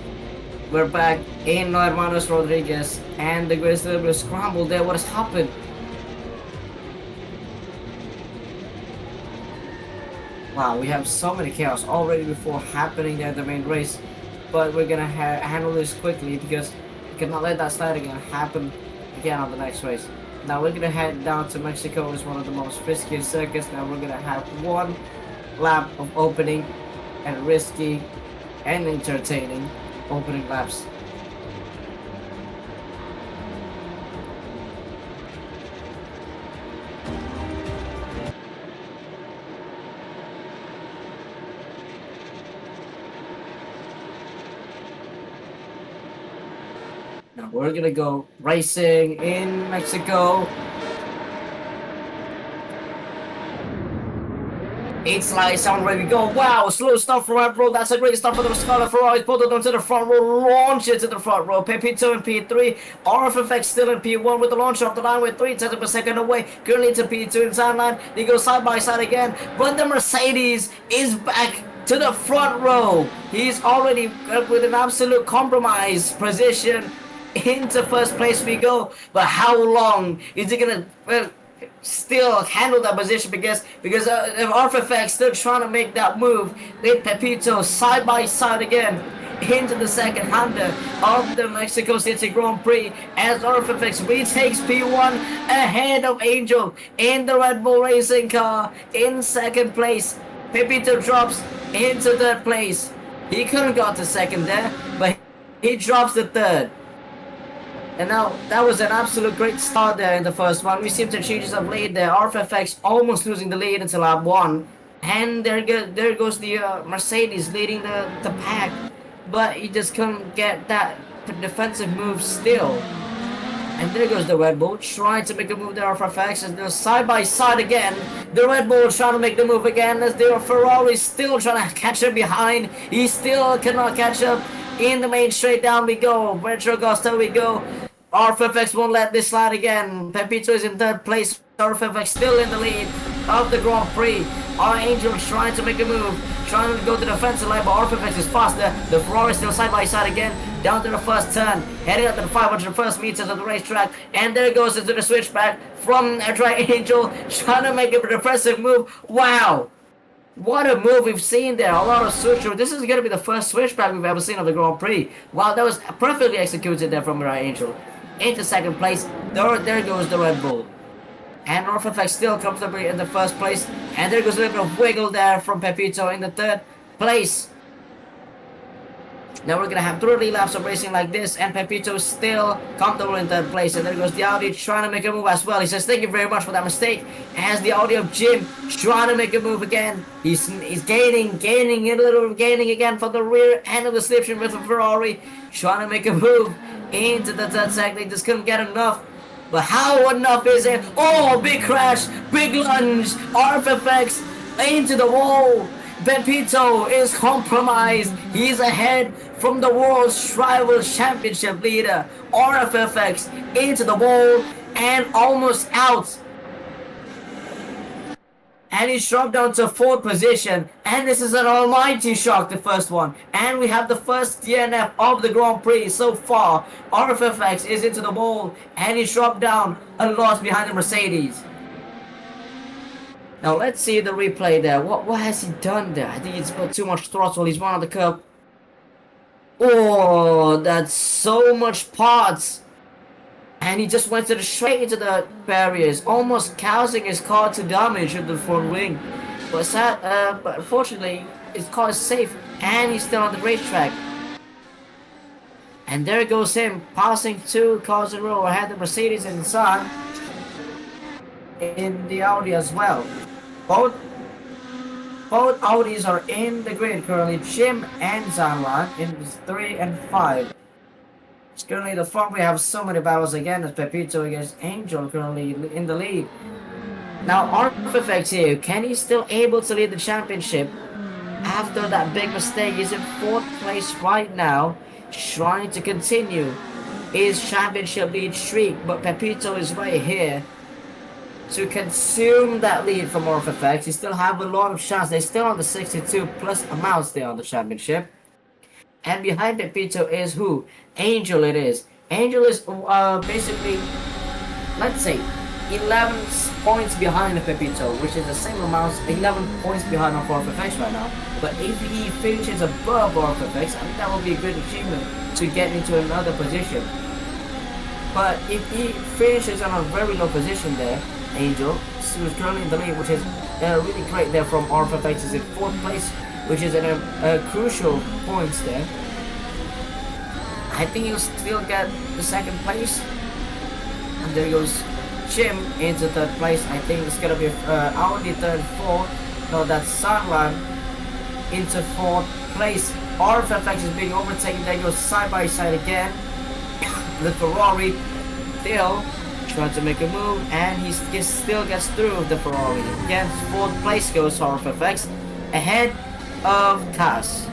We're back in Hermanos Rodriguez, and the grid is a little bit scrambled there. What has happened? Wow, we have so many chaos already before happening at the main race. But we're gonna handle this quickly, because we cannot let that slide again happen again on the next race. Now we're gonna head down to Mexico. It's one of the most riskiest circuits. Now we're gonna have 1 lap of opening and risky and entertaining opening laps. Now we're gonna go racing in Mexico. It's lights on, ready to go. Wow, slow start for Red Bull. That's a great start for the Scarlet Ferraris. Pulled it onto the front row, launch it to the front row. P2 and P3. RFFX still in P1 with the launch off the line with 3 tenths per second away. Currently to P2 inside line. They go side by side again. But the Mercedes is back to the front row. He's already with an absolute compromise position. Into first place we go, but how long is it gonna still handle that position because if RFFX still trying to make that move with Pepito side by side again into the second Honda of the Mexico City Grand Prix as RFFX retakes P1 ahead of Angel in the Red Bull Racing car in second place. Pepito drops into third place. He couldn't got to second there, but he drops to third. And now, that was an absolute great start there in the first one. We seem to change some lead there. RFFX almost losing the lead until lap 1. And there goes the Mercedes leading the pack. But he just couldn't get that defensive move still. And there goes the Red Bull trying to make a move there. RFFX as they're side by side again. The Red Bull trying to make the move again as the Ferrari still trying to catch up behind. He still cannot catch up. In the main straight, down we go. Retro Augusta we go. RFFX won't let this slide again. Pepito is in third place. RFFX still in the lead of the Grand Prix. Our Angel trying to make a move, trying to go to the defensive line, but RFFX is faster. The Ferrari still side by side again, down to the first turn, heading up to the 501st meters of the racetrack, and there goes into the switchback from Dry Angel, trying to make a defensive move. Wow! What a move we've seen there. A lot of switcher. This is going to be the first switchback we've ever seen of the Grand Prix. Wow, that was perfectly executed there from Dry Angel. Into second place, there goes the Red Bull. And RFFX still comfortably in the first place. And there goes a little bit of wiggle there from Pepito in the third place. Now we're gonna have 30 laps of racing like this, and Pepito still comfortable in third place. And there goes the Audi trying to make a move as well. He says, "Thank you very much for that mistake." As the Audi of Jim trying to make a move again. He's gaining a little, gaining again from the rear end of the slipstream with the Ferrari, trying to make a move into the third sector. They just couldn't get enough. But how enough is it? Oh, big crash, big lunge, RFFX into the wall. Pepito is compromised. He's ahead from the World's Rivals Championship leader. RFFX into the wall and almost out. And he's dropped down to 4th position. And this is an almighty shock, the first one. And we have the first DNF of the Grand Prix so far. RFFX is into the wall. And he's dropped down a lot behind the Mercedes. Now let's see the replay there. What has he done there? I think he's put too much throttle. He's run on the curb. Oh, that's so much parts. And he just went straight into the barriers, almost causing his car to damage in the front wing. But unfortunately, his car is safe, and he's still on the racetrack. And there goes him, passing 2 cars in a row ahead of the Mercedes and Nissan in the Audi as well. Both Audis are in the grid currently. Jim and Zanwan in 3 and 5. Currently, the front we have so many battles again as Pepito against Angel currently in the lead. Now, RFFX here, can he still able to lead the championship after that big mistake? He's in 4th place right now, trying to continue his championship lead streak, but Pepito is right here to consume that lead from RFFX. He still have a lot of chance. They're still on the 62 plus amounts there on the championship. And behind Pepito is who? Angel it is. Angel is basically, let's say, 11 points behind Pepito, which is the same amount, 11 points behind of RFFX right now. But if he finishes above RFFX, I think that will be a good achievement to get into another position. But if he finishes on a very low position there, Angel, who's currently in the lead, which is really great there from RFFX, is in 4th place, which is a crucial points there. I think he'll still get the 2nd place. And there goes Jim into 3rd place. I think it's gonna be Audi 3rd, 4th. No, that's Sunrun into 4th place. RFFX is being overtaken. There goes side by side again. The Ferrari still trying to make a move, and he still gets through the Ferrari. Again, 4th place goes RFFX ahead of Cass.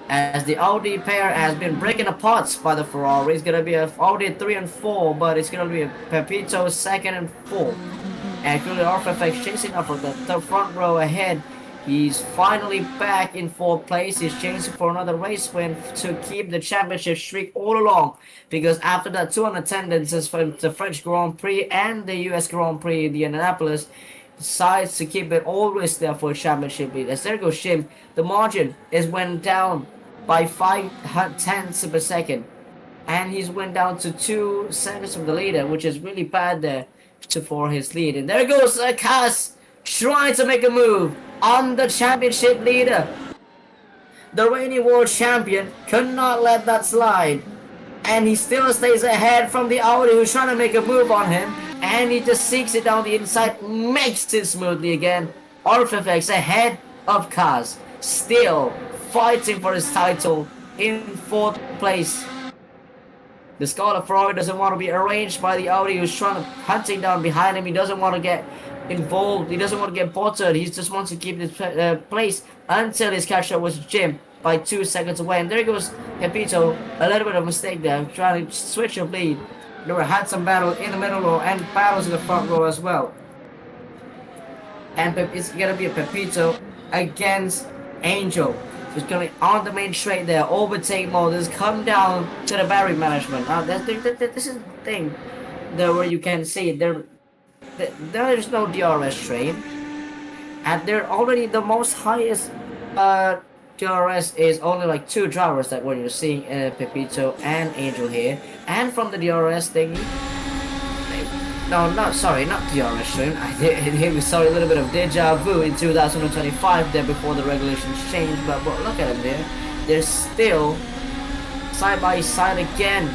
As the Audi pair has been breaking apart by the Ferrari. It's gonna be a Audi 3 and 4, but it's gonna be a Pepito 2nd and 4th. And currently RFFX chasing up from the front row ahead He's finally back in 4th place. He's chasing for another race win to keep the championship streak all along. Because after that 200 attendances from the French Grand Prix and the US Grand Prix in Indianapolis, decides to keep it always there for a championship lead. As there goes Shim, the margin is went down by 5/10 of a second. And he's went down to 2 seconds from the leader, which is really bad there for his lead. And there goes Cass trying to make a move on the championship leader. The reigning world champion could not let that slide. And he still stays ahead from the Audi who's trying to make a move on him. And he just sinks it down the inside, makes it smoothly again. Orphifex ahead of Kaz, still fighting for his title in 4th place. The Scarlet Ferrari doesn't want to be arranged by the Audi who's trying to hunting down behind him. He doesn't want to get involved. He doesn't want to get buttered. He just wants to keep his place until his catch up was Jim by 2 seconds away. And there goes Pepito. A little bit of a mistake there, trying to switch of lead. There were had some battle in the middle row and battles in the front row as well. And it's gonna be a Pepito against Angel. It's going on the main straight there, overtake mode. Just come down to the battery management. This is the thing there where you can see there is no DRS train, and they're already the most highest DRS is only like 2 drivers that when you're seeing Pepito and Angel here, and from the DRS thingy. No, not DRS train. We saw a little bit of deja vu in 2025 there before the regulations changed, but look at them there. They're still side by side again.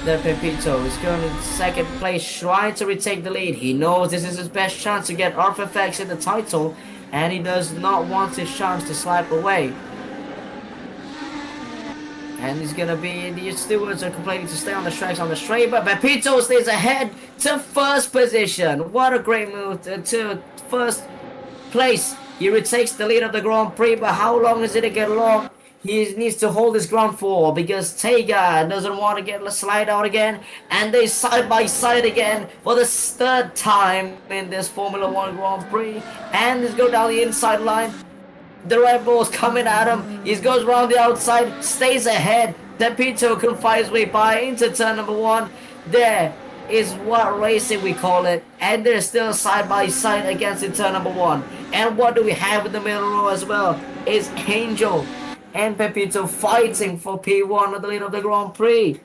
The Pepito is going in 2nd place, trying to retake the lead. He knows this is his best chance to get Orphifex in the title, and he does not want his chance to slip away. And he's gonna be, the stewards are complaining to stay on the tracks on the straight, but Pepito stays ahead to 1st position. What a great move to 1st place. He retakes the lead of the Grand Prix, but how long is it to get along? He needs to hold his ground for, because Tega doesn't want to get slide out again, and they side by side again for the 3rd time in this Formula 1 Grand Prix, and let's go down the inside line. The Red Bull's coming at him. He goes around the outside, stays ahead. Pepito can fight his way by into turn number 1. There is what racing we call it. And they're still side by side against in turn number 1. And what do we have in the middle row as well? Is Angel and Pepito fighting for P1 at the lead of the Grand Prix.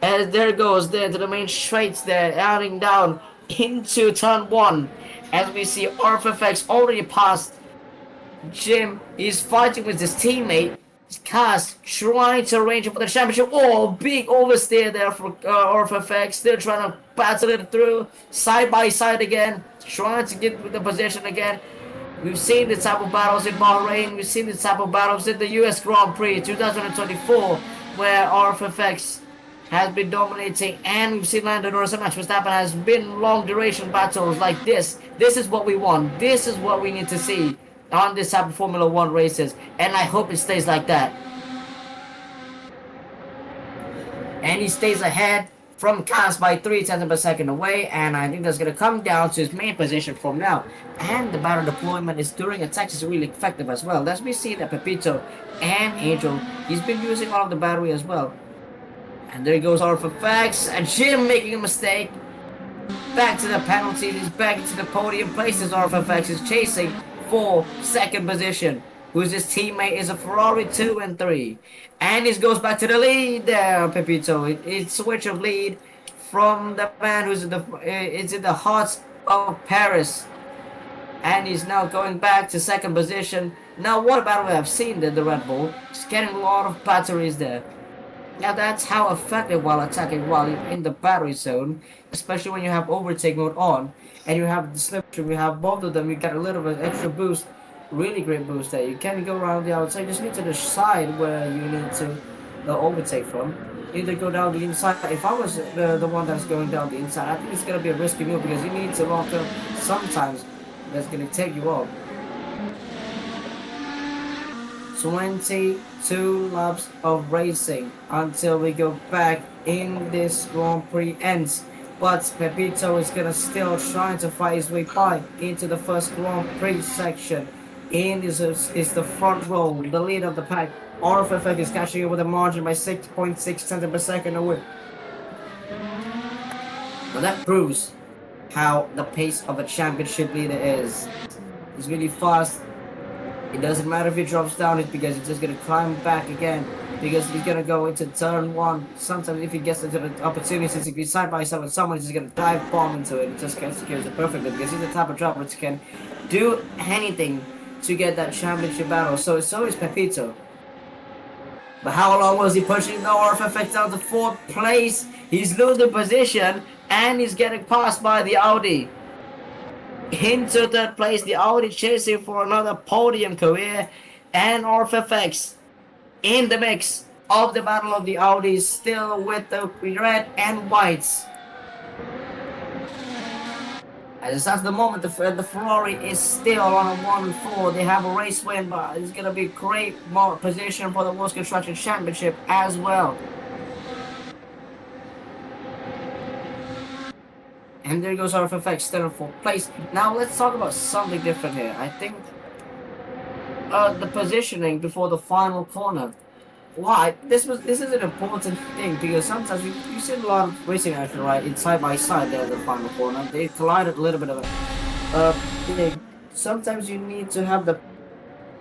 As there goes there to the main straights there, adding down into turn 1. As we see Orphifex already passed Jim. Is fighting with his teammate Cass, trying to arrange for the championship. Oh, big oversteer there for Orphifex. Still trying to battle it through side by side again, trying to get with the position again. We've seen the type of battles in Bahrain. We've seen the type of battles in the US Grand Prix 2024, where Orphifex has been dominating, and we've seen Lando Norris and Max Verstappen has been long duration battles like this. This is what we want. This is what we need to see on this type of Formula 1 races, and I hope it stays like that. And he stays ahead from Cass by 3/10 of a second away, and I think that's going to come down to his main position from now. And the battle deployment is during attacks is really effective as well. As we see that Pepito and Angel, he's been using all of the battery as well. And there goes Orphifex, and Jim making a mistake. Back to the penalty, he's back into the podium places. Orphifex is chasing for 2nd position, who's his teammate is a Ferrari 2 and 3, and he goes back to the lead there. Pepito, it's switch of lead from the man who's in the heart of Paris, and he's now going back to 2nd position. Now what about we have seen that the Red Bull is getting a lot of batteries there. Now that's how effective while attacking while in the battery zone, especially when you have overtake mode on and you have the slip string. You have both of them, you get a little bit extra boost, really great boost there. You can't go around the outside, you just need to decide where you need to overtake from. Either go down the inside. If I was the one that's going down the inside, I think it's going to be a risky move because you need to lock up sometimes. That's going to take you off. 22 laps of racing until we go back in this Grand Prix ends. But Pepito is gonna still trying to fight his way by into the 1st Grand Prix section. in is the front row, the lead of the pack. RFFX is catching it with a margin by 6.6 cents per second away. Now that proves how the pace of a championship leader is. He's really fast. It doesn't matter if he drops down, it's because he's just gonna climb back again. Because he's gonna go into turn one. Sometimes if he gets into the opportunity, since if he's side by side with someone, he's just gonna dive bomb into it. It just executes it perfectly because he's the type of driver which can do anything to get that championship battle. So is Pepito. But how long was he pushing the RFFX down to 4th place? He's losing position and he's getting passed by the Audi. Into 3rd place, the Audi chasing for another podium career, and RFFX in the mix of the battle of the Audis, still with the red and whites. As at the moment, the Ferrari is still on a 1-4. They have a race win, but it's going to be great more position for the World Construction Championship as well. And there goes RFFX still in 4th place. Now let's talk about something different here. I think the positioning before the final corner. Why? This is an important thing because sometimes you see a lot of racing action, right? It's side by side there, the final corner. They collided a little bit of a thing. Sometimes you need to have the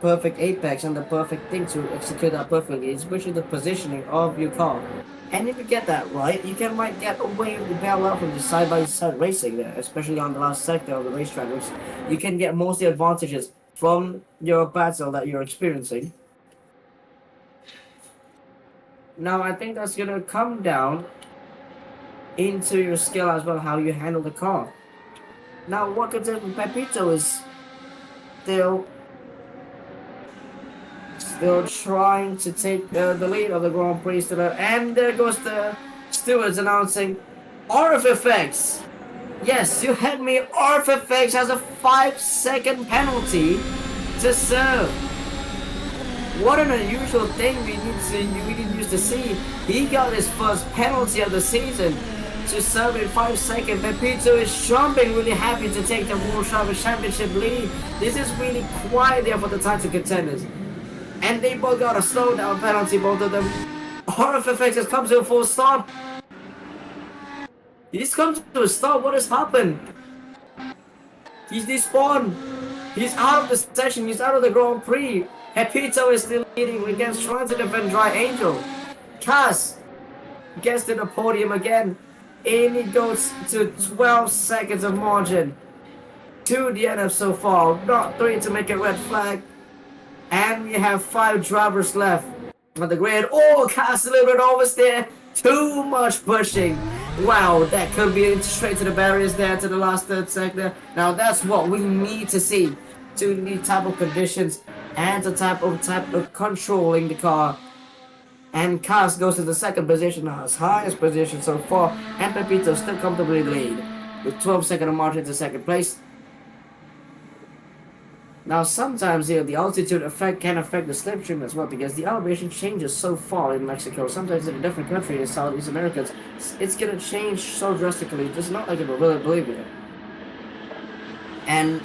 perfect apex and the perfect thing to execute that perfectly, especially the positioning of your car. And if you get that right, you might get away with well from the side by side racing there, especially on the last sector of the racetrack, which you can get most of the advantages from your battle that you're experiencing. Now, I think that's going to come down into your skill as well, how you handle the car. Now, what concerns Pepito is still trying to take the lead of the Grand Prix today. And there goes the stewards announcing RFFX. Yes, you heard me. RFFX has a 5-second penalty to serve. What an unusual thing we didn't used to see. He got his first penalty of the season to serve in 5 seconds. Pepito is jumping, really happy to take the World Driver Championship lead. This is really quiet there for the title contenders. And they both got a slowdown penalty, both of them. RFFX has come to a full stop. He's come to a stop. What has happened? He's despawned. He's out of the session. He's out of the Grand Prix. Pepito is still leading against trying to defend Dry Angel. Cass gets to the podium again. And he goes to 12 seconds of margin to the NF so far. Not 3 to make a red flag. And we have 5 drivers left on the grid. Oh, Cass a little bit oversteer. Too much pushing. Wow, that could be straight to the barriers there to the last 3rd sector. Now that's what we need to see. To the type of conditions and the type of controlling the car. And Cass goes to the 2nd position, now his highest position so far. And Pepito still comfortably lead with 12 seconds of margin to 2nd place. Now sometimes here the altitude effect can affect the slipstream as well because the elevation changes so far in Mexico. Sometimes in a different country in Southeast America, it's gonna change so drastically. It's not like you really believe it. And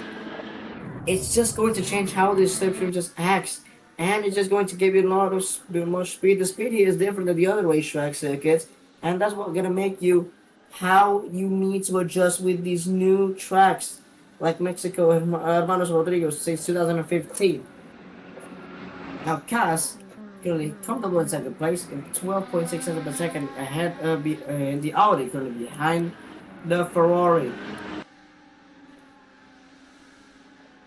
it's just going to change how this slipstream just acts. And it's just going to give you a lot of more speed. The speed here is different than the other racetrack circuits. And that's what's gonna make you how you need to adjust with these new tracks. Like Mexico and Hermanos Rodriguez since 2015. Now Cass currently comfortable in 2nd place in 12.6 seconds per second ahead of the Audi, currently behind the Ferrari.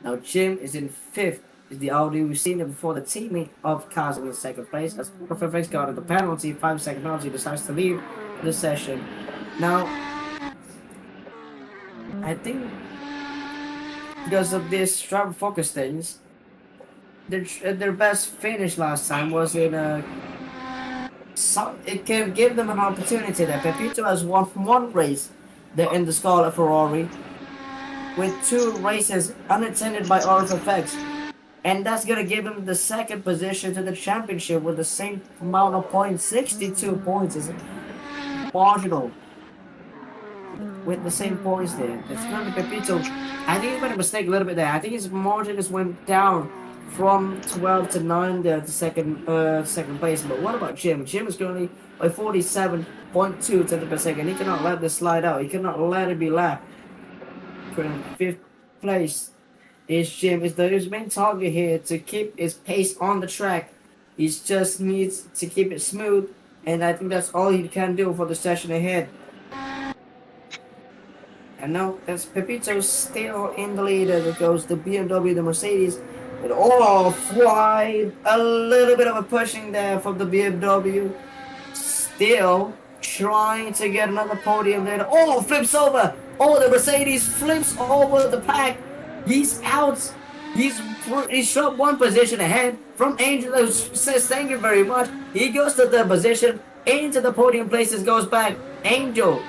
Now Jim is in 5th. Is the Audi. We've seen it before. The teammate of Cass in 2nd place as RFFX got the penalty, 5-second penalty, decides to leave the session. Now I think because of this driver focus things, their best finish last time was in it can give them an opportunity that Pepito has won one race there in the Scarlet Ferrari with 2 races unattended by RFFX, and that's gonna give him the 2nd position to the championship with the same amount of points. 62 points is marginal. with the same points there. It's going to be Pepito. I think he made a mistake a little bit there. I think his margin just went down from 12 to 9 there to second place. But what about Jim? Jim is currently by 47.2 tenths per second. He cannot let this slide out. He cannot let it be lapped. Currently 5th place is Jim. His main target here to keep his pace on the track. He just needs to keep it smooth, and I think that's all he can do for the session ahead. And now as Pepito still in the lead as it goes the BMW, the Mercedes, and fly a little bit of a pushing there from the BMW. Still trying to get another podium there. Flips over. The Mercedes flips over the pack. He's out. He's shot one position ahead from Angel, who says thank you very much. He goes to the position into the podium places, goes back. Angel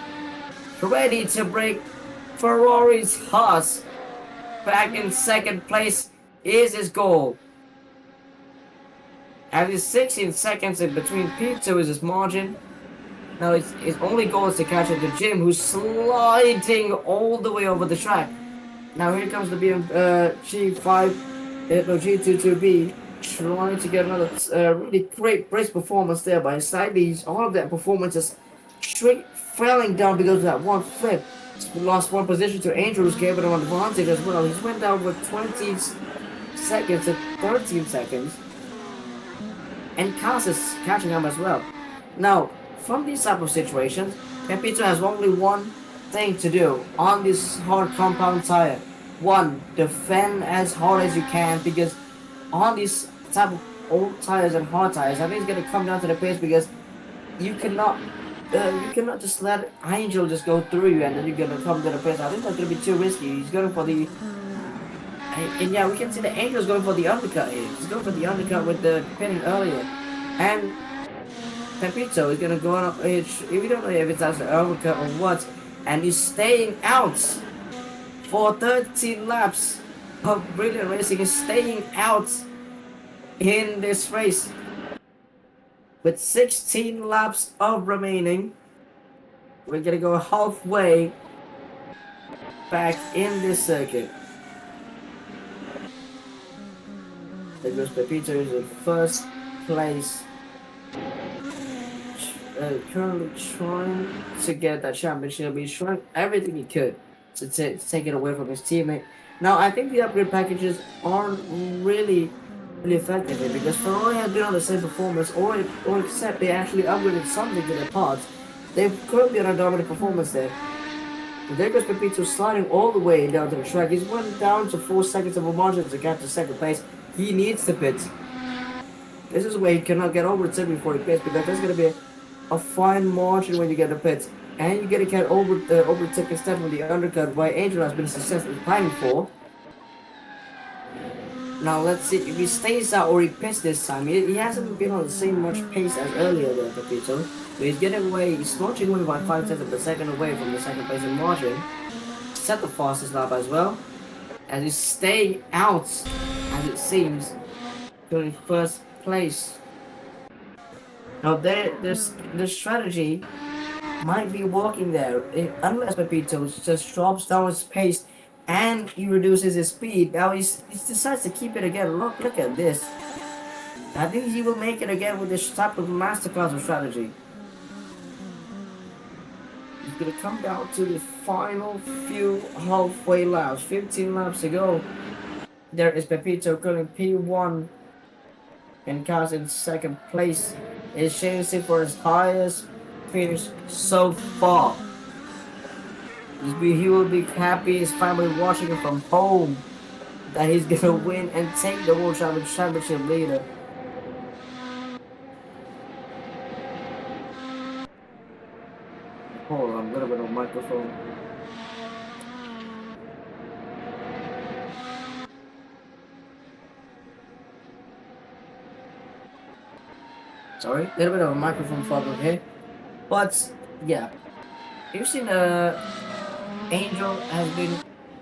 ready to break Ferrari's Haas. Back in second place is his goal. And his 16 seconds in between P2 is his margin. Now his only goal is to catch up to Jim, who's sliding all the way over the track. Now here comes the G22B, trying to get another really great race performance there, but sadly all of that performance is straight falling down because of that one flip. He lost one position to Angel, who's gave it an advantage as well. He's went down with 20 seconds to 13 seconds. And Cass is catching him as well. Now, from these type of situations, Pepito has only one thing to do on this hard compound tire. One, defend as hard as you can, because on these type of old tires and hard tires, I think it's going to come down to the pace, because you cannot just let Angel just go through you and then you're going to come to the pace. I think that's going to be too risky. He's going for the... And yeah, we can see the Angel's going for the undercut here. He's going for the undercut with the pinning earlier. And Pepito is going to go on, if we don't know if it's actually an undercut or what, and he's staying out for 13 laps of Brilliant Racing. He's staying out in this race with 16 laps of remaining. We're going to go halfway back in this circuit. There goes Pepito is in first place. Currently trying to get that championship. He's trying everything he could to take it away from his teammate. Now, I think the upgrade packages aren't really effective here, because Ferrari has been on the same performance, or except they actually upgraded something to their parts. They've currently on a dominant performance there. There goes Pepito sliding all the way down to the track. He's went down to 4 seconds of a margin to get to second place. He needs to pit. This is where he cannot get over it before he pits, because there's going to be a fine margin when you get a pit. And you get to get overtake instead of the undercut, why Angel has been successfully planning for. Now let's see if he stays out or he pits this time. He hasn't been on the same much pace as earlier there, Pepito. But he's getting away, he's launching away by 5 tenths per second away from the second place in margin. Set the fastest lap as well. As he's staying out, as it seems, in first place. Now the strategy might be working there, unless Pepito just drops down his pace and he reduces his speed. Now he decides to keep it again. Look at this. I think he will make it again with this type of masterclass of strategy. He's gonna come down to the final few halfway laps. 15 laps to go. There is Pepito currently P1 and Carlos in second place. Is chasing for his highest finish so far. He will be happy, his family watching him from home, that he's gonna win and take the World Championship leader. Hold on, a little bit of microphone. Sorry, a little bit of a microphone problem here. But, yeah. You've seen Angel has been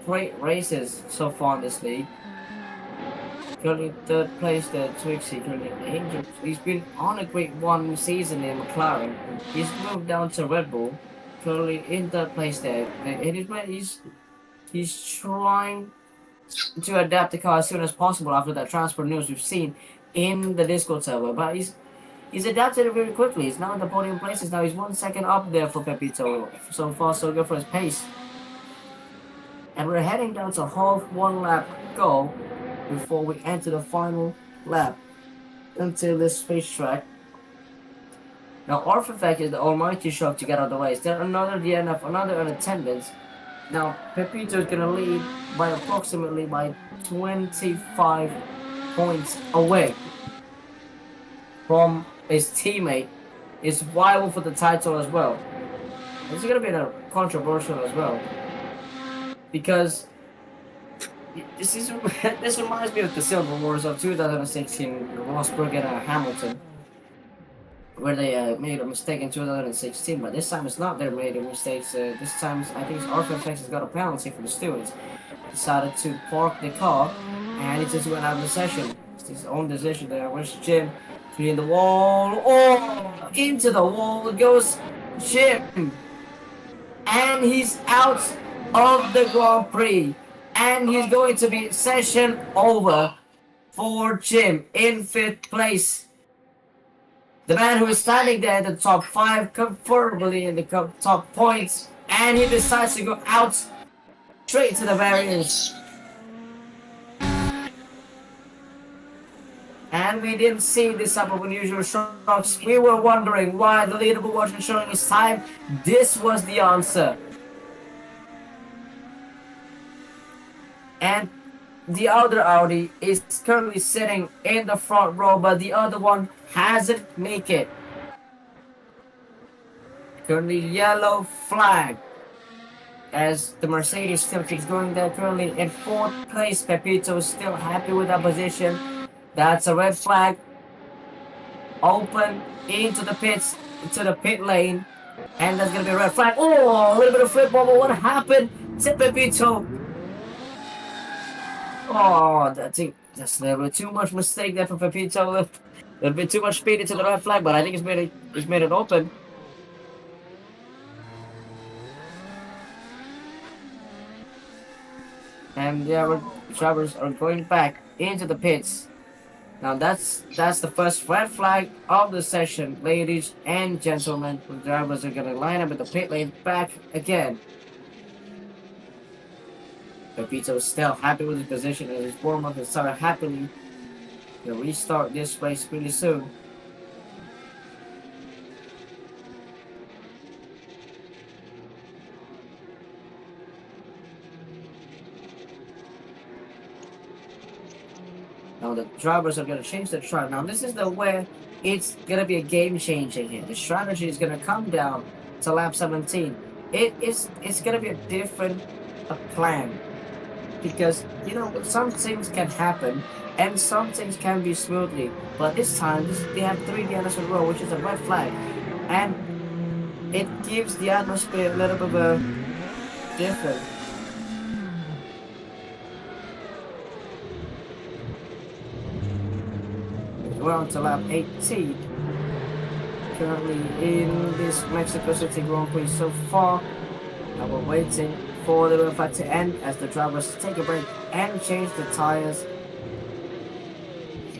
great races so far in this league. Currently third place there, Twixie. Currently Angel, he's been on a great one season in McLaren. He's moved down to Red Bull. currently in third place there. And he's trying to adapt the car as soon as possible after that transfer news we've seen in the Discord server. But he's adapted it very quickly. He's now in the podium places. Now he's 1 second up there for Pepito. So far, so good for his pace. And we're heading down to half 1 lap go before we enter the final lap until this racetrack. Now, Orphan is the almighty shock to get out of the race. There another DNF, another unattendance. Now, Pepito is going to lead by approximately 25 points away from his teammate. Is rival for the title as well. This is going to be controversial as well. Because this reminds me of the Silver Wars of 2016, Rosberg and Hamilton, where they made a mistake in 2016, but this time it's not they made a mistake. This time I think Orphan has got a penalty from the stewards. Decided to park the car, and he just went out of the session. It's his own decision there. Where's Jim? Clean the wall. Oh, into the wall goes Jim, and he's out of the Grand Prix, and he's going to be session over for Jim in 5th place. The man who is standing there in the top 5, comfortably in the top points, and he decides to go out straight to the barriers. And we didn't see this type of unusual shocks. We were wondering why the leaderboard wasn't showing his time. This was the answer. And the other Audi is currently sitting in the front row, but the other one hasn't make it. Currently yellow flag as the Mercedes still keeps going there. Currently in 4th place, Pepito is still happy with that position. That's a red flag. Open into the pits, into the pit lane, and that's gonna be a red flag. Oh, a little bit of flip bubble. What happened to Pepito? Oh, that's a little bit too much mistake there for Pepito. A little bit too much speed into the red flag, but I think he's made it open. And the other drivers are going back into the pits. Now that's the first red flag of the session, ladies and gentlemen. The drivers are gonna line up in the pit lane back again. Pepito is still happy with his position and his warm-up has started happily. He'll restart this race pretty soon. Now the drivers are going to change the track. Now this is where it's going to be a game changer here. The strategy is going to come down to lap 17. It's going to be a different plan. Because, you know, some things can happen and some things can be smoothly. But this time, they have 3 DNFs in a row, which is a red flag. And it gives the atmosphere a little bit of a different. We're on to lap 18. Currently in this Mexico City Grand Prix so far. Now we're waiting for the red flag to end as the drivers take a break and change the tires.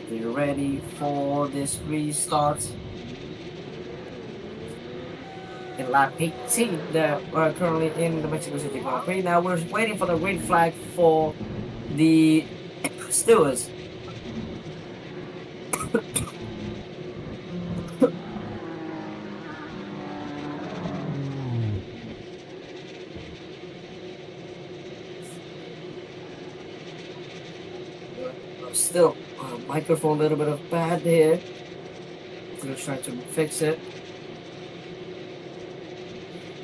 Be ready for this restart. In lap 18, we're currently in the Mexico City Grand Prix. Now we're waiting for the green flag for the stewards. Still, microphone a little bit of bad here. I'm gonna try to fix it.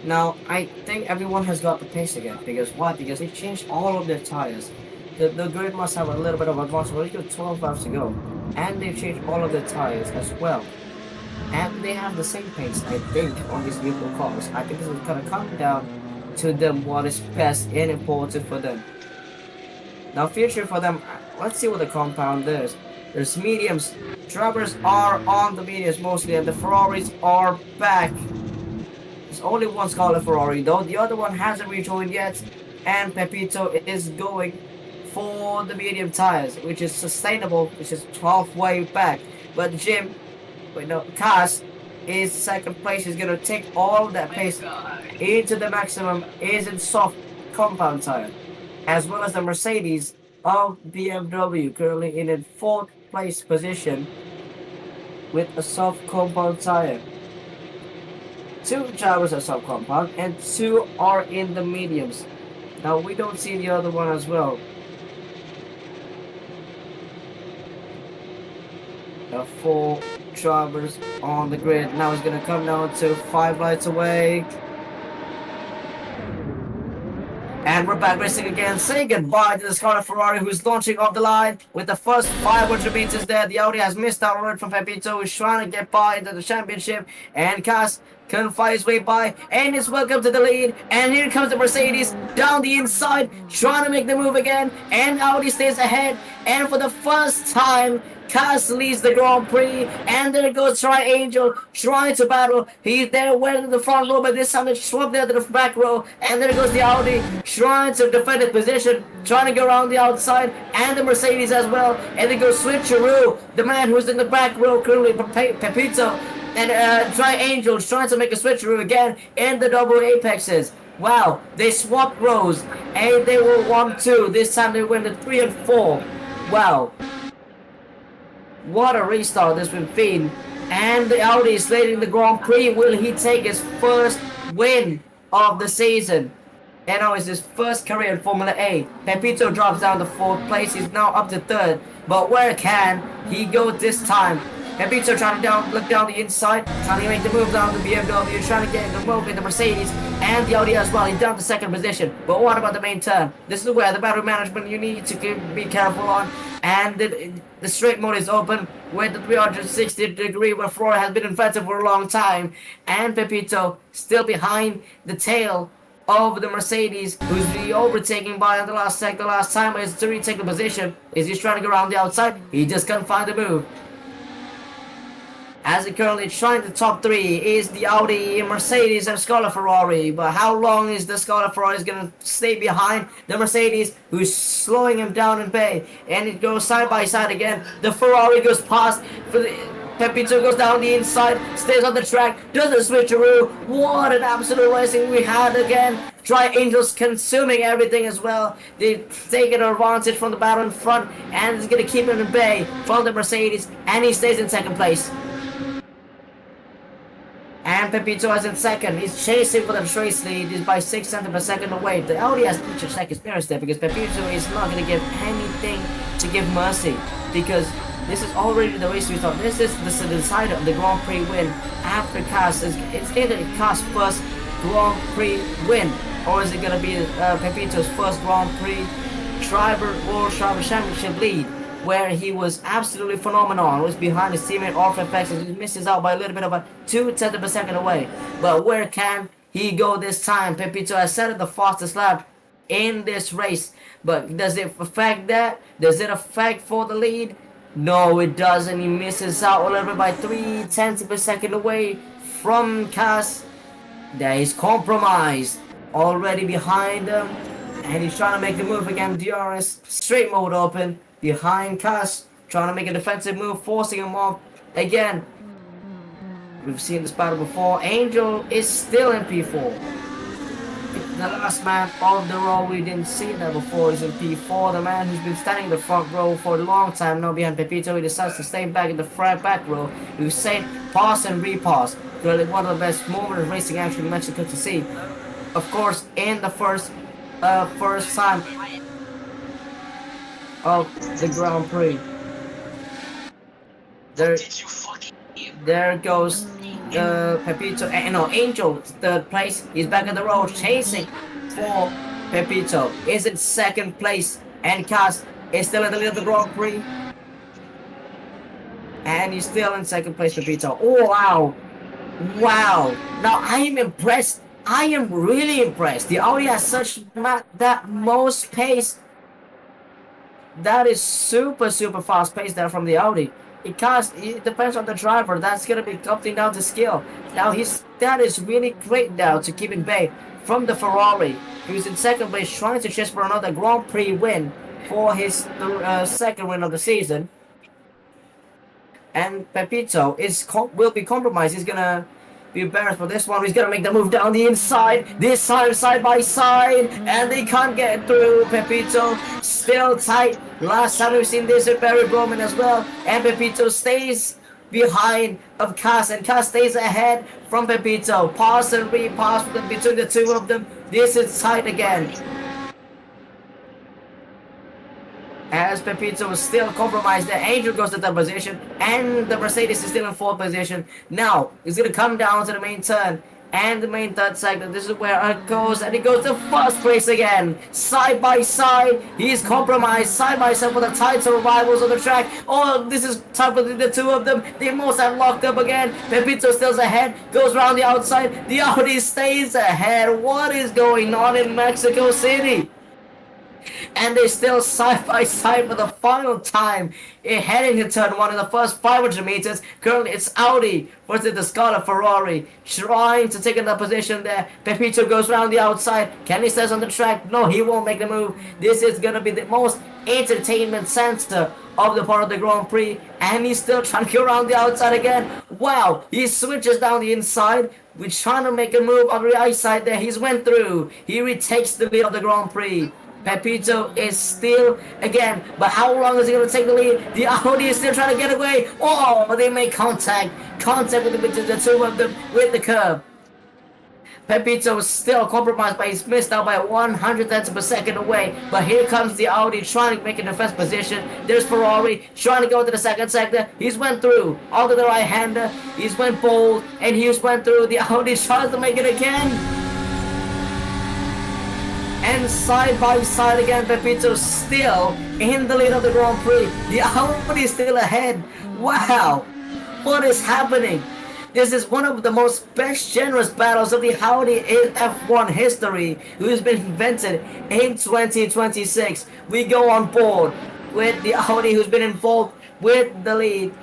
Now, I think everyone has got the pace again. Because why? Because they changed all of their tires. The grid must have a little bit of advantage. Well, you got 12 laps to go. And they've changed all of their tires as well. And they have the same pace, I think, on these vehicle cars. I think this is gonna come down to them what is best and important for them. Now, future for them, let's see what the compound is. There's mediums. Drivers are on the mediums mostly, and the Ferraris are back. There's only one Scarlet Ferrari though. The other one hasn't rejoined yet, and Pepito is going for the medium tires, which is sustainable, which is halfway back. But Jim, wait no, Cass is second place. He's gonna take all that pace into the maximum. Is in soft compound tire, as well as the Mercedes of BMW currently in a fourth place position with a soft compound tire. 2 drivers are soft compound and 2 are in the mediums. Now we don't see the other one as well. There are 4 drivers on the grid. Now it's gonna come down to 5 lights away. And we're back racing again, saying goodbye to the Scarlet Ferrari, who's launching off the line with the first 500 meters there. The Audi has missed out on it from Pepito, who's trying to get by into the championship. And Cass couldn't fight his way by, and is welcome to the lead. And here comes the Mercedes down the inside, trying to make the move again. And Audi stays ahead. And for the first time, Cass leads the Grand Prix, and there goes Tri-Angel trying to battle. He's there went in the front row, but this time they swept there to the back row. And there goes the Audi trying to defend his position, trying to go around the outside, and the Mercedes as well. And then goes Switcheroo, the man who's in the back row currently, Pepito. And Tri-Angel trying to make a switcheroo again in the double apexes. Wow, they swapped rows, and they were 1-2. This time they went to 3 and 4. Wow. What a restart this will be. And the Audi is leading the Grand Prix. Will he take his first win of the season? And now it's his first career in Formula A. Pepito drops down to 4th place. He's now up to 3rd. But where can he go this time? Pepito trying to look down the inside, trying to make the move down the BMW, trying to get the move in the Mercedes and the Audi as well. He's down to 2nd position. But what about the main turn? This is where the battery management you need to be careful on. And the straight mode is open with the 360-degree where Ferrari has been invented for a long time. And Pepito still behind the tail of the Mercedes, who's the overtaking by on the last time is to retake the position. Is he trying to go around the outside? He just can't find the move. As he currently trying the top 3 is the Audi, Mercedes, and Scarlet Ferrari. But how long is the Scarlet Ferrari going to stay behind the Mercedes, who's slowing him down in bay? And it goes side by side again. The Ferrari goes past. Pepito goes down the inside, stays on the track, does a switcheroo. What an absolute racing we had again. Tri-Angels consuming everything as well. They take an advantage from the battle in front, and it's going to keep him in bay from the Mercedes, and he stays in 2nd place. And Pepito is in 2nd. He's chasing for the race lead. He's by 6 cents per second away. The Audi has to check his mirrors there because Pepito is not going to give anything to give mercy. Because this is already the race we thought. This is the decider of the Grand Prix win after Cass. It's either Cass' first Grand Prix win, or is it going to be Pepito's first Grand Prix World Driver Championship lead, where he was absolutely phenomenal. He was behind his teammate Orphan Faxes. He misses out by a little bit of a 2/10 of a second away. But where can he go this time? Pepito has set the fastest lap in this race. But does it affect that? Does it affect for the lead? No, it doesn't. He misses out a little bit by 3/10 of a second away from Cass. There is compromised. Already behind him. And he's trying to make the move again. DRS straight mode open. Behind Cass, trying to make a defensive move, forcing him off again. We've seen this battle before. Angel is still in P4. The last man of the row, we didn't see that before, is in P4. The man who's been standing in the front row for a long time now behind Pepito, he decides to stay back in the back row. We've seen pass and repass. Really one of the best moments of racing action in Mexico to see. Of course, in the first time of the Grand Prix. There goes Pepito. No, Angel, 3rd place. He's back in the road, chasing for Pepito. Is in 2nd place, and Cass is still in the lead of the Grand Prix. And he's still in 2nd place, Pepito. Oh wow, wow! Now I am impressed. I am really impressed. The Audi has such that most pace. That is super fast pace there from the Audi. It depends on the driver. That's gonna be something down to skill. Now that is really great now to keep in bay from the Ferrari, who's in second place, trying to chase for another Grand Prix win for his second win of the season. And Pepito will be compromised. He's gonna be embarrassed for this one. He's gonna make the move down the inside. This time side by side, and they can't get through. Pepito still tight. Last time we've seen this with Barry Bowman as well. And Pepito stays behind of Cass, and Cass stays ahead from Pepito. Pass and repass between the two of them. This is tight again. As Pepito is still compromised, the Angel goes to third position, and the Mercedes is still in fourth position. Now, it's going to come down to the main turn, and the main third segment. This is where it goes, and it goes to first place again. Side by side, he's compromised, side by side for the title rivals on the track. Oh, this is tough between the two of them. They almost have locked up again. Pepito still ahead, goes around the outside. The Audi stays ahead. What is going on in Mexico City? And they're still side by side for the final time heading to turn one in the first 500 meters. Currently it's Audi versus the Scarlet Ferrari trying to take another position there. Pepito goes around the outside. Can he stay on the track? No, he won't make the move. This is gonna be the most entertainment center of the part of the Grand Prix, and he's still trying to go around the outside again. Wow, he switches down the inside. We're trying to make a move on the outside there. He's went through. He retakes the lead of the Grand Prix. Pepito is still again, but how long is he going to take the lead? The Audi is still trying to get away. Oh, they make contact with the two of them with the curb. Pepito is still compromised, but he's missed out by 100 tenths of a second away. But here comes the Audi trying to make a defense position. There's Ferrari trying to go into the second sector. He's went through onto the right-hander. He's went bold, and he's went through. The Audi tries to make it again. And side by side again, Pepito still in the lead of the Grand Prix. The Audi is still ahead. Wow, what is happening? This is one of the most best generous battles of the Audi in F1 history, who's been invented in 2026. We go on board with the Audi, who's been involved with the lead,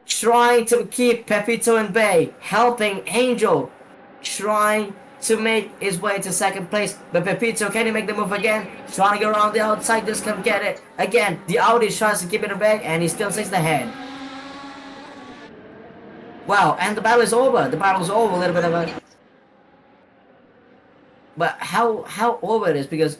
trying to keep Pepito in bay, helping Angel, trying to make his way to second place. But Pepito, can he make the move again? Trying to go around the outside, just can't get it. Again, the Audi tries to keep it in back, and he still takes the head. Wow, and the battle is over. The battle's over, a little bit of a... But how over it is, because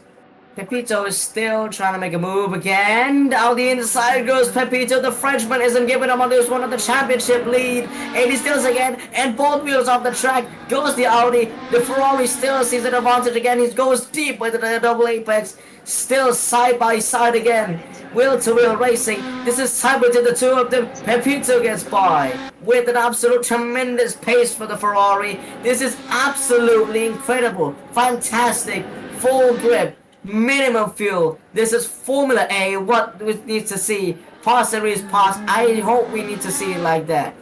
Pepito is still trying to make a move again. Down the inside goes Pepito. The Frenchman isn't giving him on this one of the championship lead. And he steals again. And both wheels off the track goes the Audi. The Ferrari still sees an advantage again. He goes deep with the double apex. Still side by side again. Wheel to wheel racing. This is time between the two of them. Pepito gets by with an absolute tremendous pace for the Ferrari. This is absolutely incredible. Fantastic. Full grip. Minimum fuel. This is Formula A. What we need to see. Pass and race pass. I hope we need to see it like that.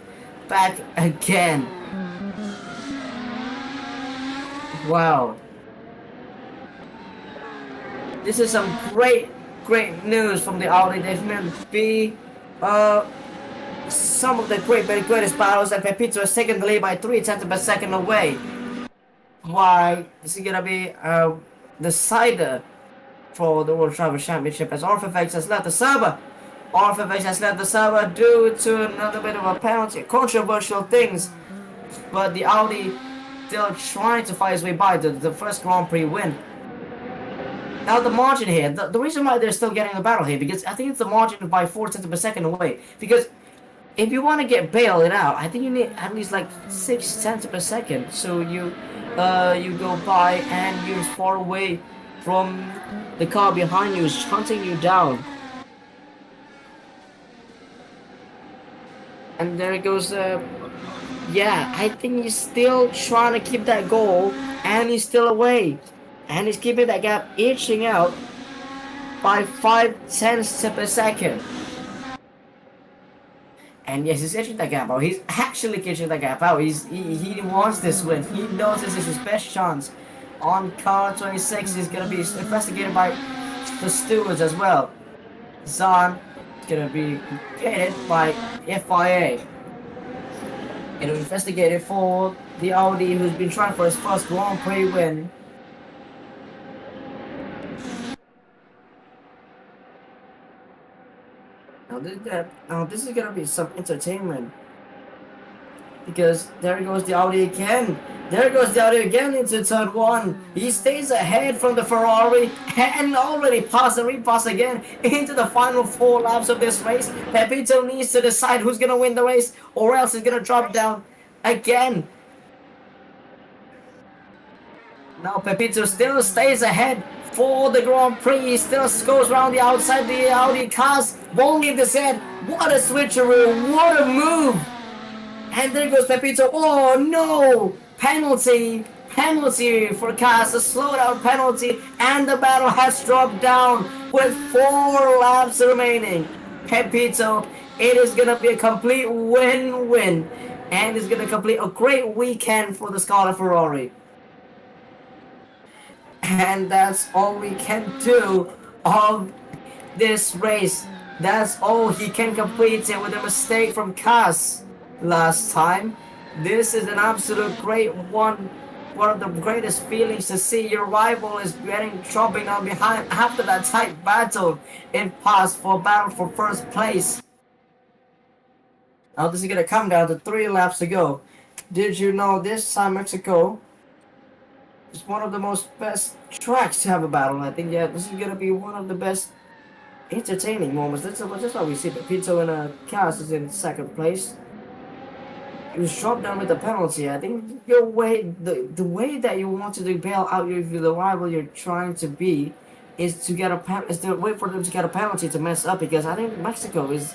Back again. Wow. This is some great news from the Audi. They've meant to be some of the greatest battles, and Pepito has taken the lead by 3 tenths of a second away. Why is he gonna be decider for the World Driver Championship, as RFFX has left the server. RFFX has left the server due to another bit of a penalty, controversial things, but the Audi still trying to fight his way by the first Grand Prix win. Now the margin here, the reason why they're still getting a battle here, because I think it's the margin by 4 tenths of a second away, because if you want to get bailed out, I think you need at least like 6 tenths of a second, so you go by and you're far away from the car behind you is hunting you down. And there it goes. Yeah, I think he's still trying to keep that goal, and he's still away, and he's keeping that gap inching out by 5 tenths of a second. And yes, he's inching that gap out. He's actually inching that gap out. He wants this win. He knows this is his best chance. On car 26, he's gonna be investigated by the stewards as well. Zahn gonna be investigated by FIA. It'll be investigated for the Audi who's been trying for his first Grand Prix win. Now this is gonna be some entertainment. Because there goes the Audi again. There goes the Audi again into turn 1. He stays ahead from the Ferrari and already passed and repassed again into the final 4 laps of this race. Pepito needs to decide who's gonna win the race or else he's gonna drop down again. Now Pepito still stays ahead for the Grand Prix. He still goes around the outside the Audi cars. Won't leave this head. What a switcheroo. What a move. And there goes Pepito. Oh no! Penalty! Penalty for Cas, a slowdown penalty, and the battle has dropped down with 4 laps remaining. Pepito, it is gonna be a complete win-win, and it's gonna complete a great weekend for the Scarlet Ferrari. And that's all we can do of this race. That's all he can complete it with a mistake from Cas last time. This is an absolute great one of the greatest feelings to see your rival is dropping down behind after that tight battle in past for battle for first place. Now this is gonna come down to 3 laps to go. Did you know this time Mexico is one of the best tracks to have a battle? I think this is gonna be one of the best entertaining moments. That's why we see Pepito and Cas is in second place. He was dropped down with a penalty. I think the way that you want to bail out the rival you're trying to be is to wait for them to get a penalty to mess up, because I think Mexico is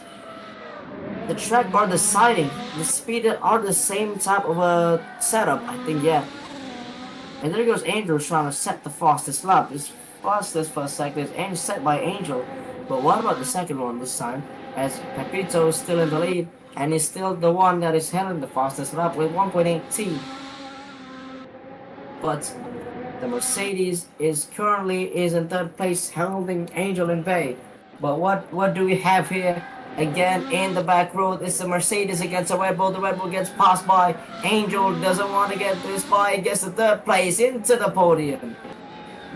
the track are deciding the speed are the same type of a setup. I think And there goes Angel trying to set the fastest lap. His fastest first second is set by Angel. But what about the second one this time? As Pepito is still in the lead. And he's still the one that is handling the fastest lap with 1.8T. But the Mercedes is currently in third place, holding Angel in bay. But what do we have here? Again, in the back row, it's the Mercedes against the Red Bull. The Red Bull gets passed by. Angel doesn't want to get this by. Gets the third place into the podium.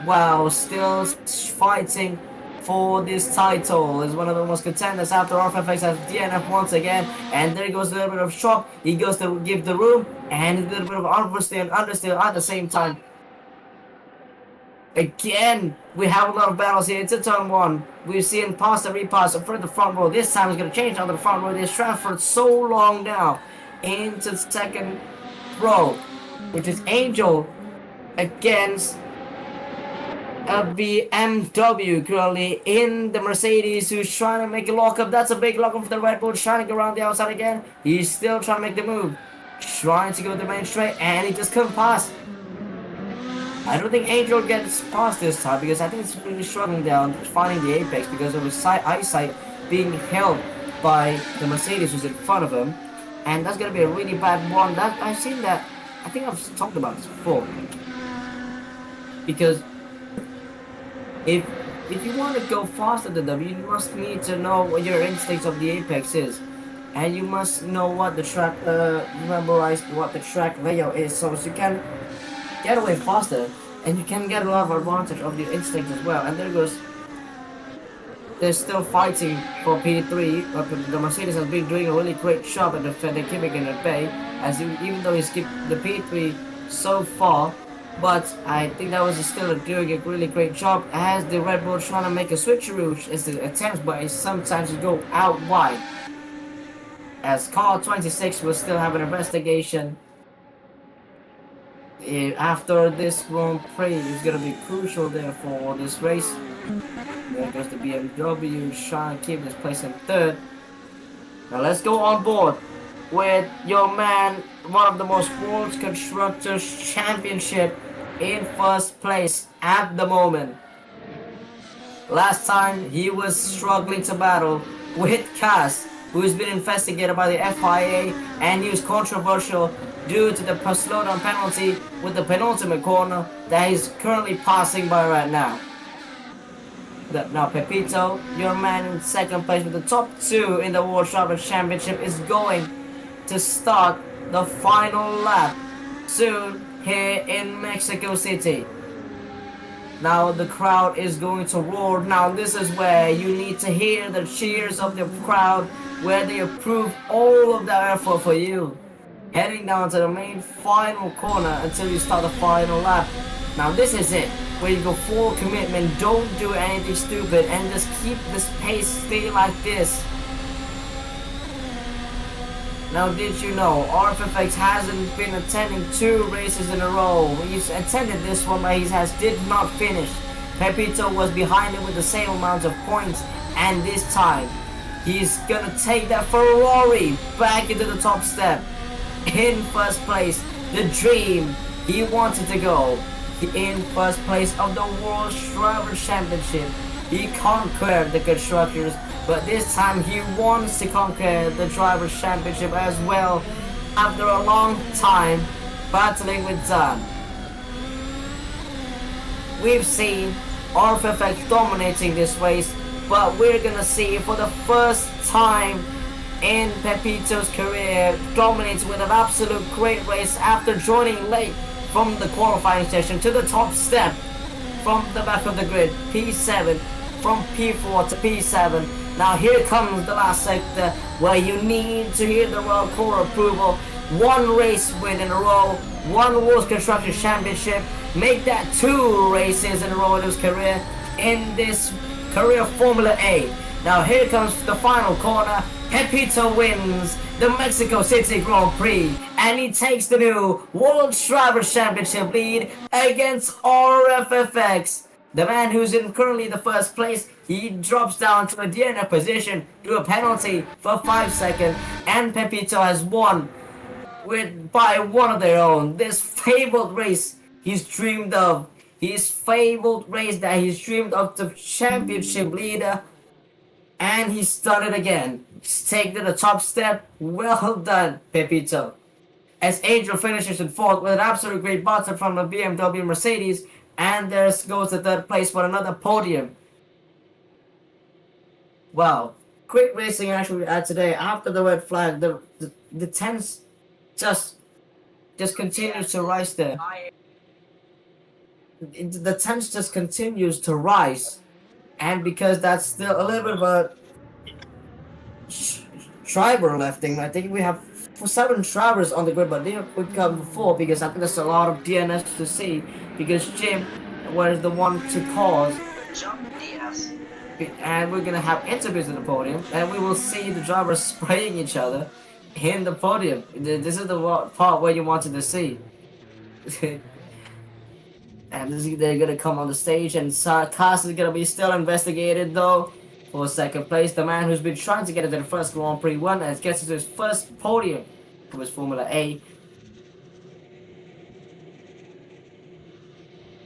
Wow, still fighting for this title is one of the most contenders after RFFX has DNF once again. And there goes a little bit of shock. He goes to give the room and a little bit of understeer and understeer at the same time. Again, we have a lot of battles here. It's a turn 1. We've seen pass and repass for the front row. This time it's going to change onto the front row. It's transferred so long now into the second row, which is Angel against a BMW currently in the Mercedes, who's trying to make a lockup. That's a big lockup for the Red Bull, trying to go around the outside again. He's still trying to make the move, trying to go the main straight, and he just couldn't pass. I don't think Angel gets past this time, because I think he's really struggling down finding the apex because of his eyesight being held by the Mercedes who's in front of him. And that's going to be a really bad one. I've seen that. I think I've talked about this before. Because if you want to go faster than them, you must need to know what your instincts of the apex is. And you must know what the track, memorize what the track layout is, so you can get away faster, and you can get a lot of advantage of your instinct as well. And there goes, they're still fighting for P3, but the Mercedes has been doing a really great job at defending Kimmich at bay, as even though he skipped the P3 so far. But I think that was still doing a really great job, as the Red Bull trying to make a switcheroo as the attempts, but sometimes you go out wide. As car 26 will still have an investigation after this Grand Prix is going to be crucial there for this race. There goes the BMW trying to keep this place in third. Now let's go on board with your man, one of the most World Constructors Championship, in first place at the moment. Last time he was struggling to battle with Cas, who's been investigated by the FIA, and he was controversial due to the slowdown penalty with the penultimate corner that he's currently passing by right now. Now Pepito, your man in second place with the top two in the World Driver Championship, is going to start the final lap soon here in Mexico City. Now the crowd is going to roar. Now this is where you need to hear the cheers of the crowd, where they approve all of their effort for you. Heading down to the main final corner until you start the final lap. Now this is it, where you go full commitment, don't do anything stupid, and just keep this pace, stay like this. Now did you know, RFFX hasn't been attending 2 races in a row. He's attended this one, but he did not finish. Pepito was behind him with the same amount of points, and this time, he's gonna take that Ferrari back into the top step. In first place, the dream he wanted to go. In first place of the World Driver Championship. He conquered the constructors, but this time he wants to conquer the Drivers' Championship as well after a long time battling with Dan. We've seen RFFX dominating this race, but we're gonna see for the first time in Pepito's career dominates with an absolute great race after joining late from the qualifying session to the top step from the back of the grid, P7, from P4 to P7. Now here comes the last sector where you need to hear the World Core approval. 1 race win in a row, 1 World Construction Championship, make that 2 races in a row in his career in this career Formula A. Now here comes the final corner. Pepito wins the Mexico City Grand Prix, and he takes the new World Driver Championship lead against RFFX. The man who's in currently the first place, he drops down to a DNF position due to a penalty for 5 seconds, and Pepito has won by one of their own. This fabled race he's dreamed of. His fabled race that he's dreamed of, the championship leader. And he's done it again. He's taken the top step. Well done, Pepito. As Angel finishes in 4th with an absolute great battle from the BMW Mercedes. And there goes the 3rd place for another podium. Wow. Quick racing actually we had today. After the red flag, the tense just continues to rise there. The tense just continues to rise. And because that's still a little bit of a driver lefting, I think we have 7 drivers on the grid, but they would come 4 because I think there's a lot of DNS to see. Because Jim was the one to cause. Jump DS. And we're gonna have interviews in the podium, and we will see the drivers spraying each other in the podium. This is the part where you wanted to see. And they're gonna come on the stage, and Cars is gonna be still investigated though for 2nd place. The man who's been trying to get into the first Grand Prix won and gets into his first podium for his Formula A.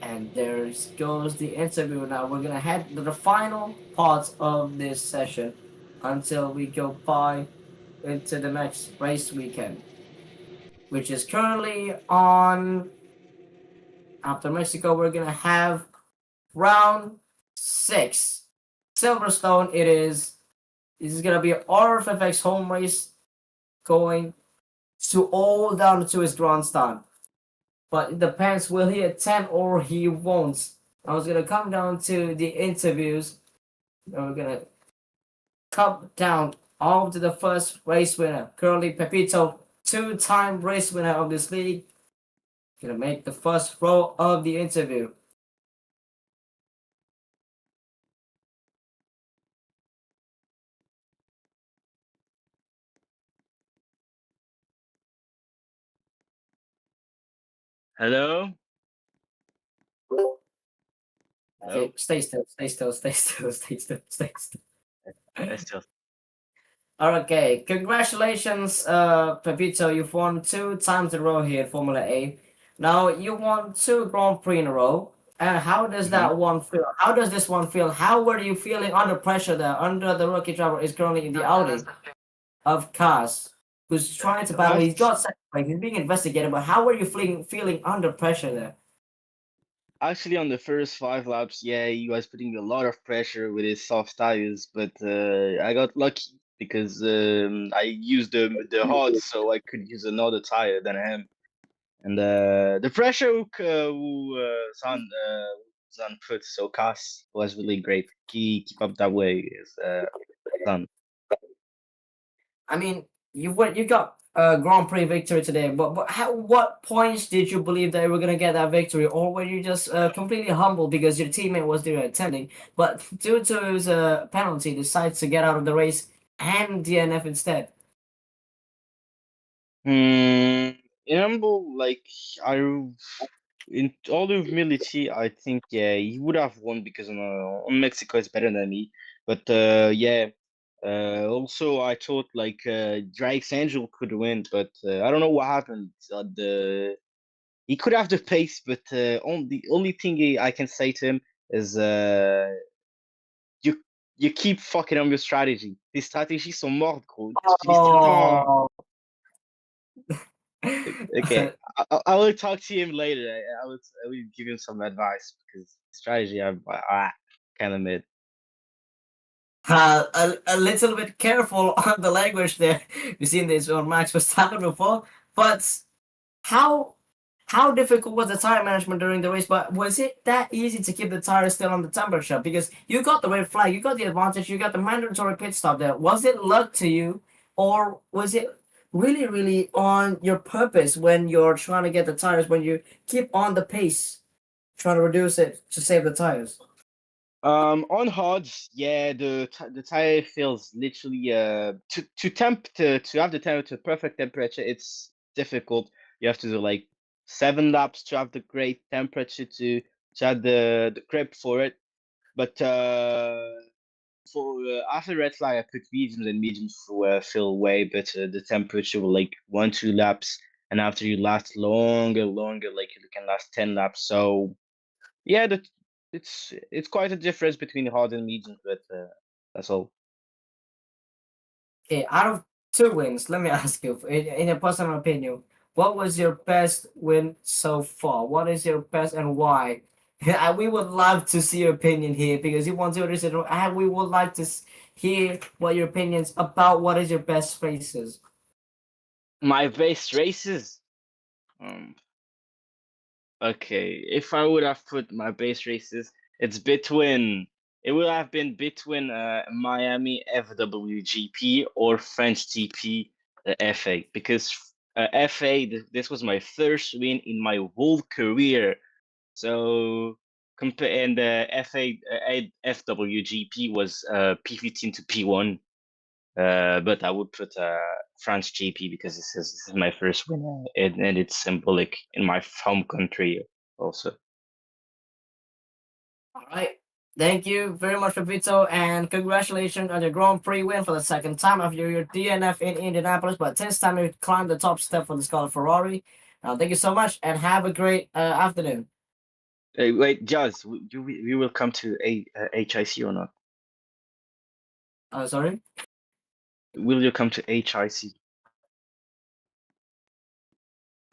And there goes the interview. Now we're gonna head to the final part of this session until we go by into the next race weekend, which is currently on. After Mexico, we're gonna have round 6. Silverstone, it is. This is gonna be an RFFX home race going to all down to his grandstand. But it depends, will he attend or he won't. I was gonna come down to the interviews. And we're gonna come down all to the first race winner. Currently, Pepito, 2-time race winner of this league. Gonna make the first row of the interview. Hello? Okay, stay still, stay still, stay still, stay still, stay still. Let's just. Okay, congratulations, Pepito. You've won 2 times in a row here at Formula A. Now you won 2 Grand Prix in a row. And how does that one feel? How does this one feel? How were you feeling under pressure there? Under the rookie driver is currently in the Audi of Cars, who's trying to battle. He's got second place. He's being investigated. But how were you feeling under pressure there? Actually, on the first 5 laps, yeah, he was putting a lot of pressure with his soft tires, but I got lucky because I used the hard, so I could use another tire than him. And the pressure Zan put so Cass was really great. Keep up that way, is Zan. I mean, you got a Grand Prix victory today, but what points did you believe that you were gonna get that victory, or were you just completely humble because your teammate was there attending, but due to his penalty, decides to get out of the race and DNF instead? In humble, like I, in all the humility, I think yeah, he would have won because Mexico is better than me. But yeah, also I thought like Drake's Angel could win, but I don't know what happened. The He could have the pace, but the only thing I can say to him is you you keep fucking up your strategy. Tes stratégies sont mortes, gros. Tu utilises tout le temps. Oh. Okay, I will talk to him later. I will give him some advice because strategy I kind of mid. A little bit careful on the language there. We've seen this on Max Verstappen before, but how how difficult was the tire management during the race? But was it that easy to keep the tires still on the temperature? Because you got the red flag, you got the advantage, you got the mandatory pit stop there. Was it luck to you, or was it really, really on your purpose when you're trying to get the tires, when you keep on the pace, trying to reduce it to save the tires? On hards, yeah, the tire feels literally to have the temperature perfect temperature. It's difficult. You have to do like 7 laps to have the great temperature to have the grip for it. But for after red flag, I put mediums, and mediums feel way better. The temperature will like 1-2 laps, and after you last longer, like you can last 10 laps. So yeah, it's quite a difference between hard and medium, but that's all. Okay, out of two wins, let me ask you, in your personal opinion, what was your best win so far? What is your best and why? We would love to see your opinion here because you want to listen, and we would like to hear what your opinions about what is your best races. My base races. Um, okay, if I would have put my base races, it's between. It would have been between Miami FWGP or French GP FA because FA this was my first win in my whole career. So compare and the FWGP was P15 to P1. But I would put France GP because this is my first win, and it's symbolic in my home country also. All right. Thank you very much, Pepito, and congratulations on your Grand Prix win for the second time after your DNF in Indianapolis. But this time you climbed the top step for the Scarlet Ferrari. Thank you so much, and have a great afternoon. Wait, Jazz, we will come to HIC or not? Sorry. Will you come to HIC?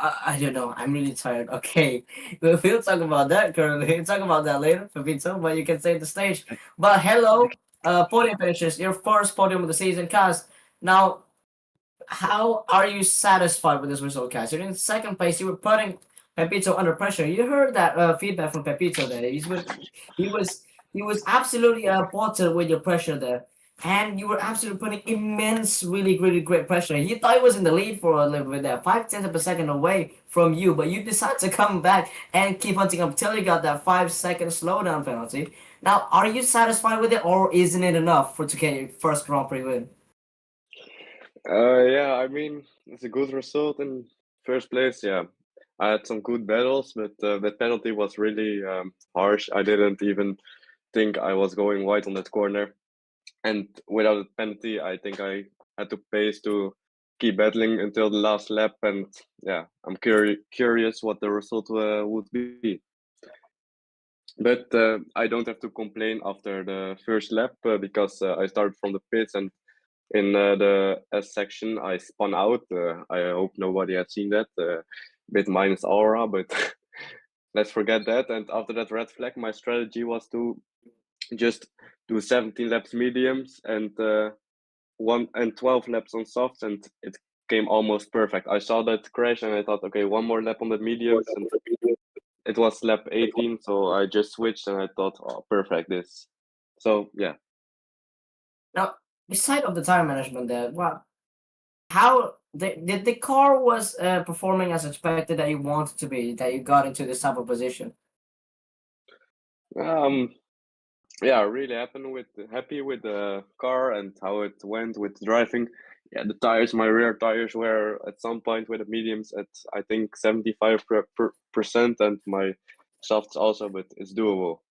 I don't know. I'm really tired. Okay, we'll talk about that currently. We'll talk about that later, Pepito. But you can save the stage. But hello, podium finishers. Your first podium of the season, Cast. Now, how are you satisfied with this result, Cast? You're in second place. You were putting Pepito under pressure. You heard that feedback from Pepito there. He was absolutely bottled with your pressure there. And you were absolutely putting immense, really great pressure. He thought he was in the lead for a little bit there, 5/10 of a second away from you, but you decided to come back and keep hunting up till you got that 5 second slowdown penalty. Now, are you satisfied with it, or isn't it enough to get your first Grand Prix win? Yeah, I mean, it's a good result in first place. Yeah, I had some good battles, but that penalty was really harsh. I didn't even think I was going wide on that corner. And without a penalty, I think I had to pace to keep battling until the last lap. And yeah, I'm curious what the result would be. But I don't have to complain after the first lap because I started from the pits, and in the S section I spun out. I hope nobody had seen that. Bit minus aura, but let's forget that. And after that red flag, my strategy was to just do 17 laps mediums and 12 laps on softs, and it came almost perfect. I saw that crash and I thought, okay, one more lap on the mediums, and it was lap 18, so I just switched and I thought, oh, perfect this. So yeah. Now, beside of the tire management there, how did the car was performing as expected that you wanted to be, that you got into this type of position? Yeah, really happy with the car and how it went with driving. Yeah, the tires, my rear tires were at some point with the mediums at I think 75% and my softs also, but it's doable.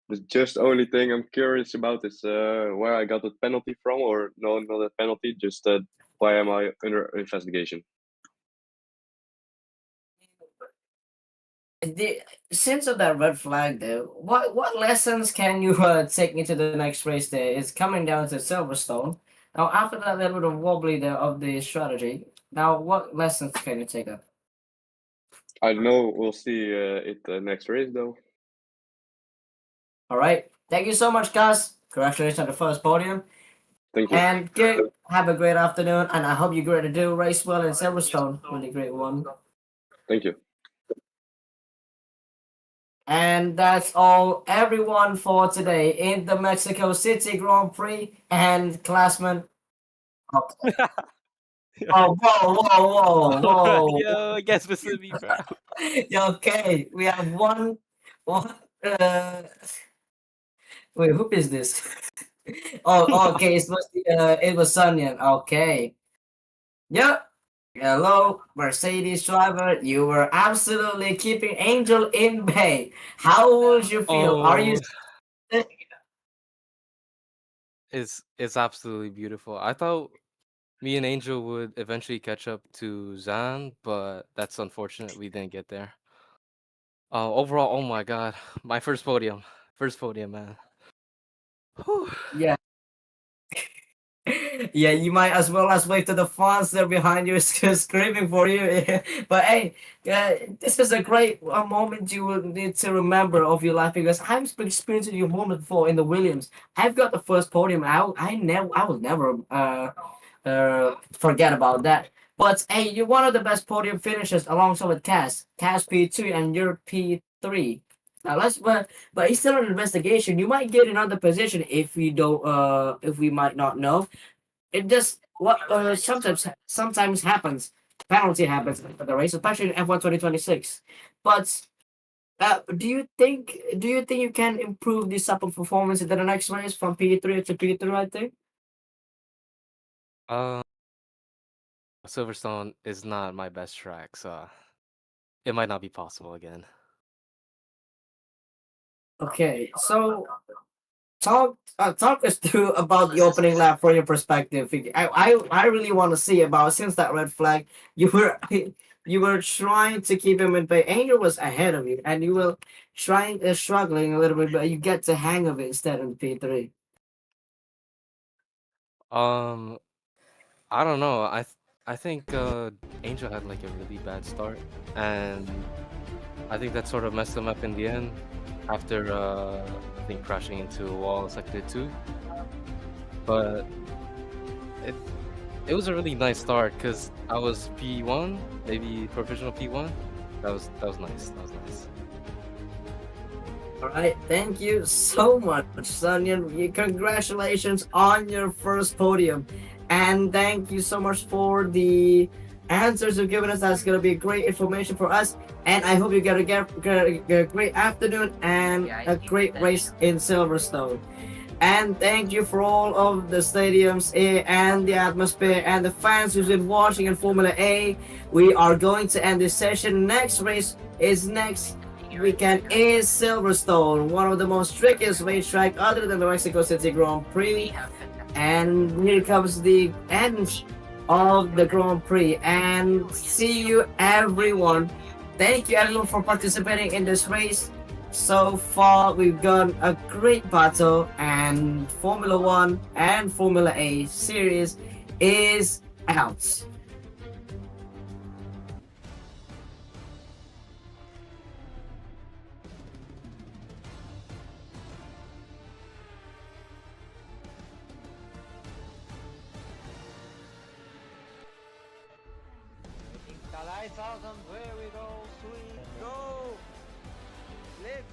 The just only thing I'm curious about is where I got the penalty from, or no, not a penalty, just why am I under investigation? Since of that red flag there, what lessons can you take into the next race there? It's coming down to Silverstone. Now, after that little bit of wobbly there of the strategy, now what lessons can you take up? I don't know. We'll see it next race though. All right. Thank you so much, guys. Congratulations on the first podium. Thank you. And good. Have a great afternoon, and I hope you're going to do race well in Silverstone. Really great one. Thank you. And that's all, everyone, for today in the Mexico City Grand Prix and Classman. Oh, whoa, whoa, whoa, whoa. Yo, I guess this would be proud. Okay, we have one. Wait, who is this? Oh, okay, it was Sunyan. Okay. Yep. Hello, Mercedes driver. You were absolutely keeping Angel in bay. How would you feel? Are you? It's absolutely beautiful. I thought me and Angel would eventually catch up to Zan, but that's unfortunate we didn't get there. Overall, oh my god, my first podium, man. Whew. Yeah. Yeah, you might as well as wave to the fans there behind you screaming for you. But hey, this is a great moment you will need to remember of your life, because I've experienced your moment before in the Williams. I've got the first podium. I will never forget about that. But hey, you're one of the best podium finishers alongside with Cass P2 and you're P3. Now but it's still an investigation. You might get another position if we don't if we might not know. It just what sometimes happens. Penalty happens for the race, especially in F1 2026. But do you think you can improve this type of performance in the next race from P3 to P2, I think? Silverstone is not my best track, so it might not be possible again. Okay, so talk us through about the opening lap from your perspective. I really want to see about, since that red flag, you were trying to keep him in bay. Angel was ahead of you, and you were struggling a little bit, but you get the hang of it instead in P3. I don't know. I think Angel had like a really bad start, and I think that sort of messed him up in the end after I think crashing into a wall sector 2. But it was a really nice start because I was P1, maybe provisional P1. That was nice. That was nice. All right, thank you so much, Sunyan. Congratulations on your first podium, and thank you so much for the answers you've given us. That's gonna be great information for us, and I hope you get a great afternoon and a great race in Silverstone. And thank you for all of the stadiums and the atmosphere and the fans who've been watching in Formula A. We are going to end this session. Next race is next weekend is Silverstone, one of the most trickiest racetrack other than the Mexico City Grand Prix. And here comes the end of the Grand Prix. And see you, everyone. Thank you, everyone, for participating in this race. So far, we've done a great battle, and Formula 1 and Formula A series is out. 5,000. There we go. Sweet. Go. Live.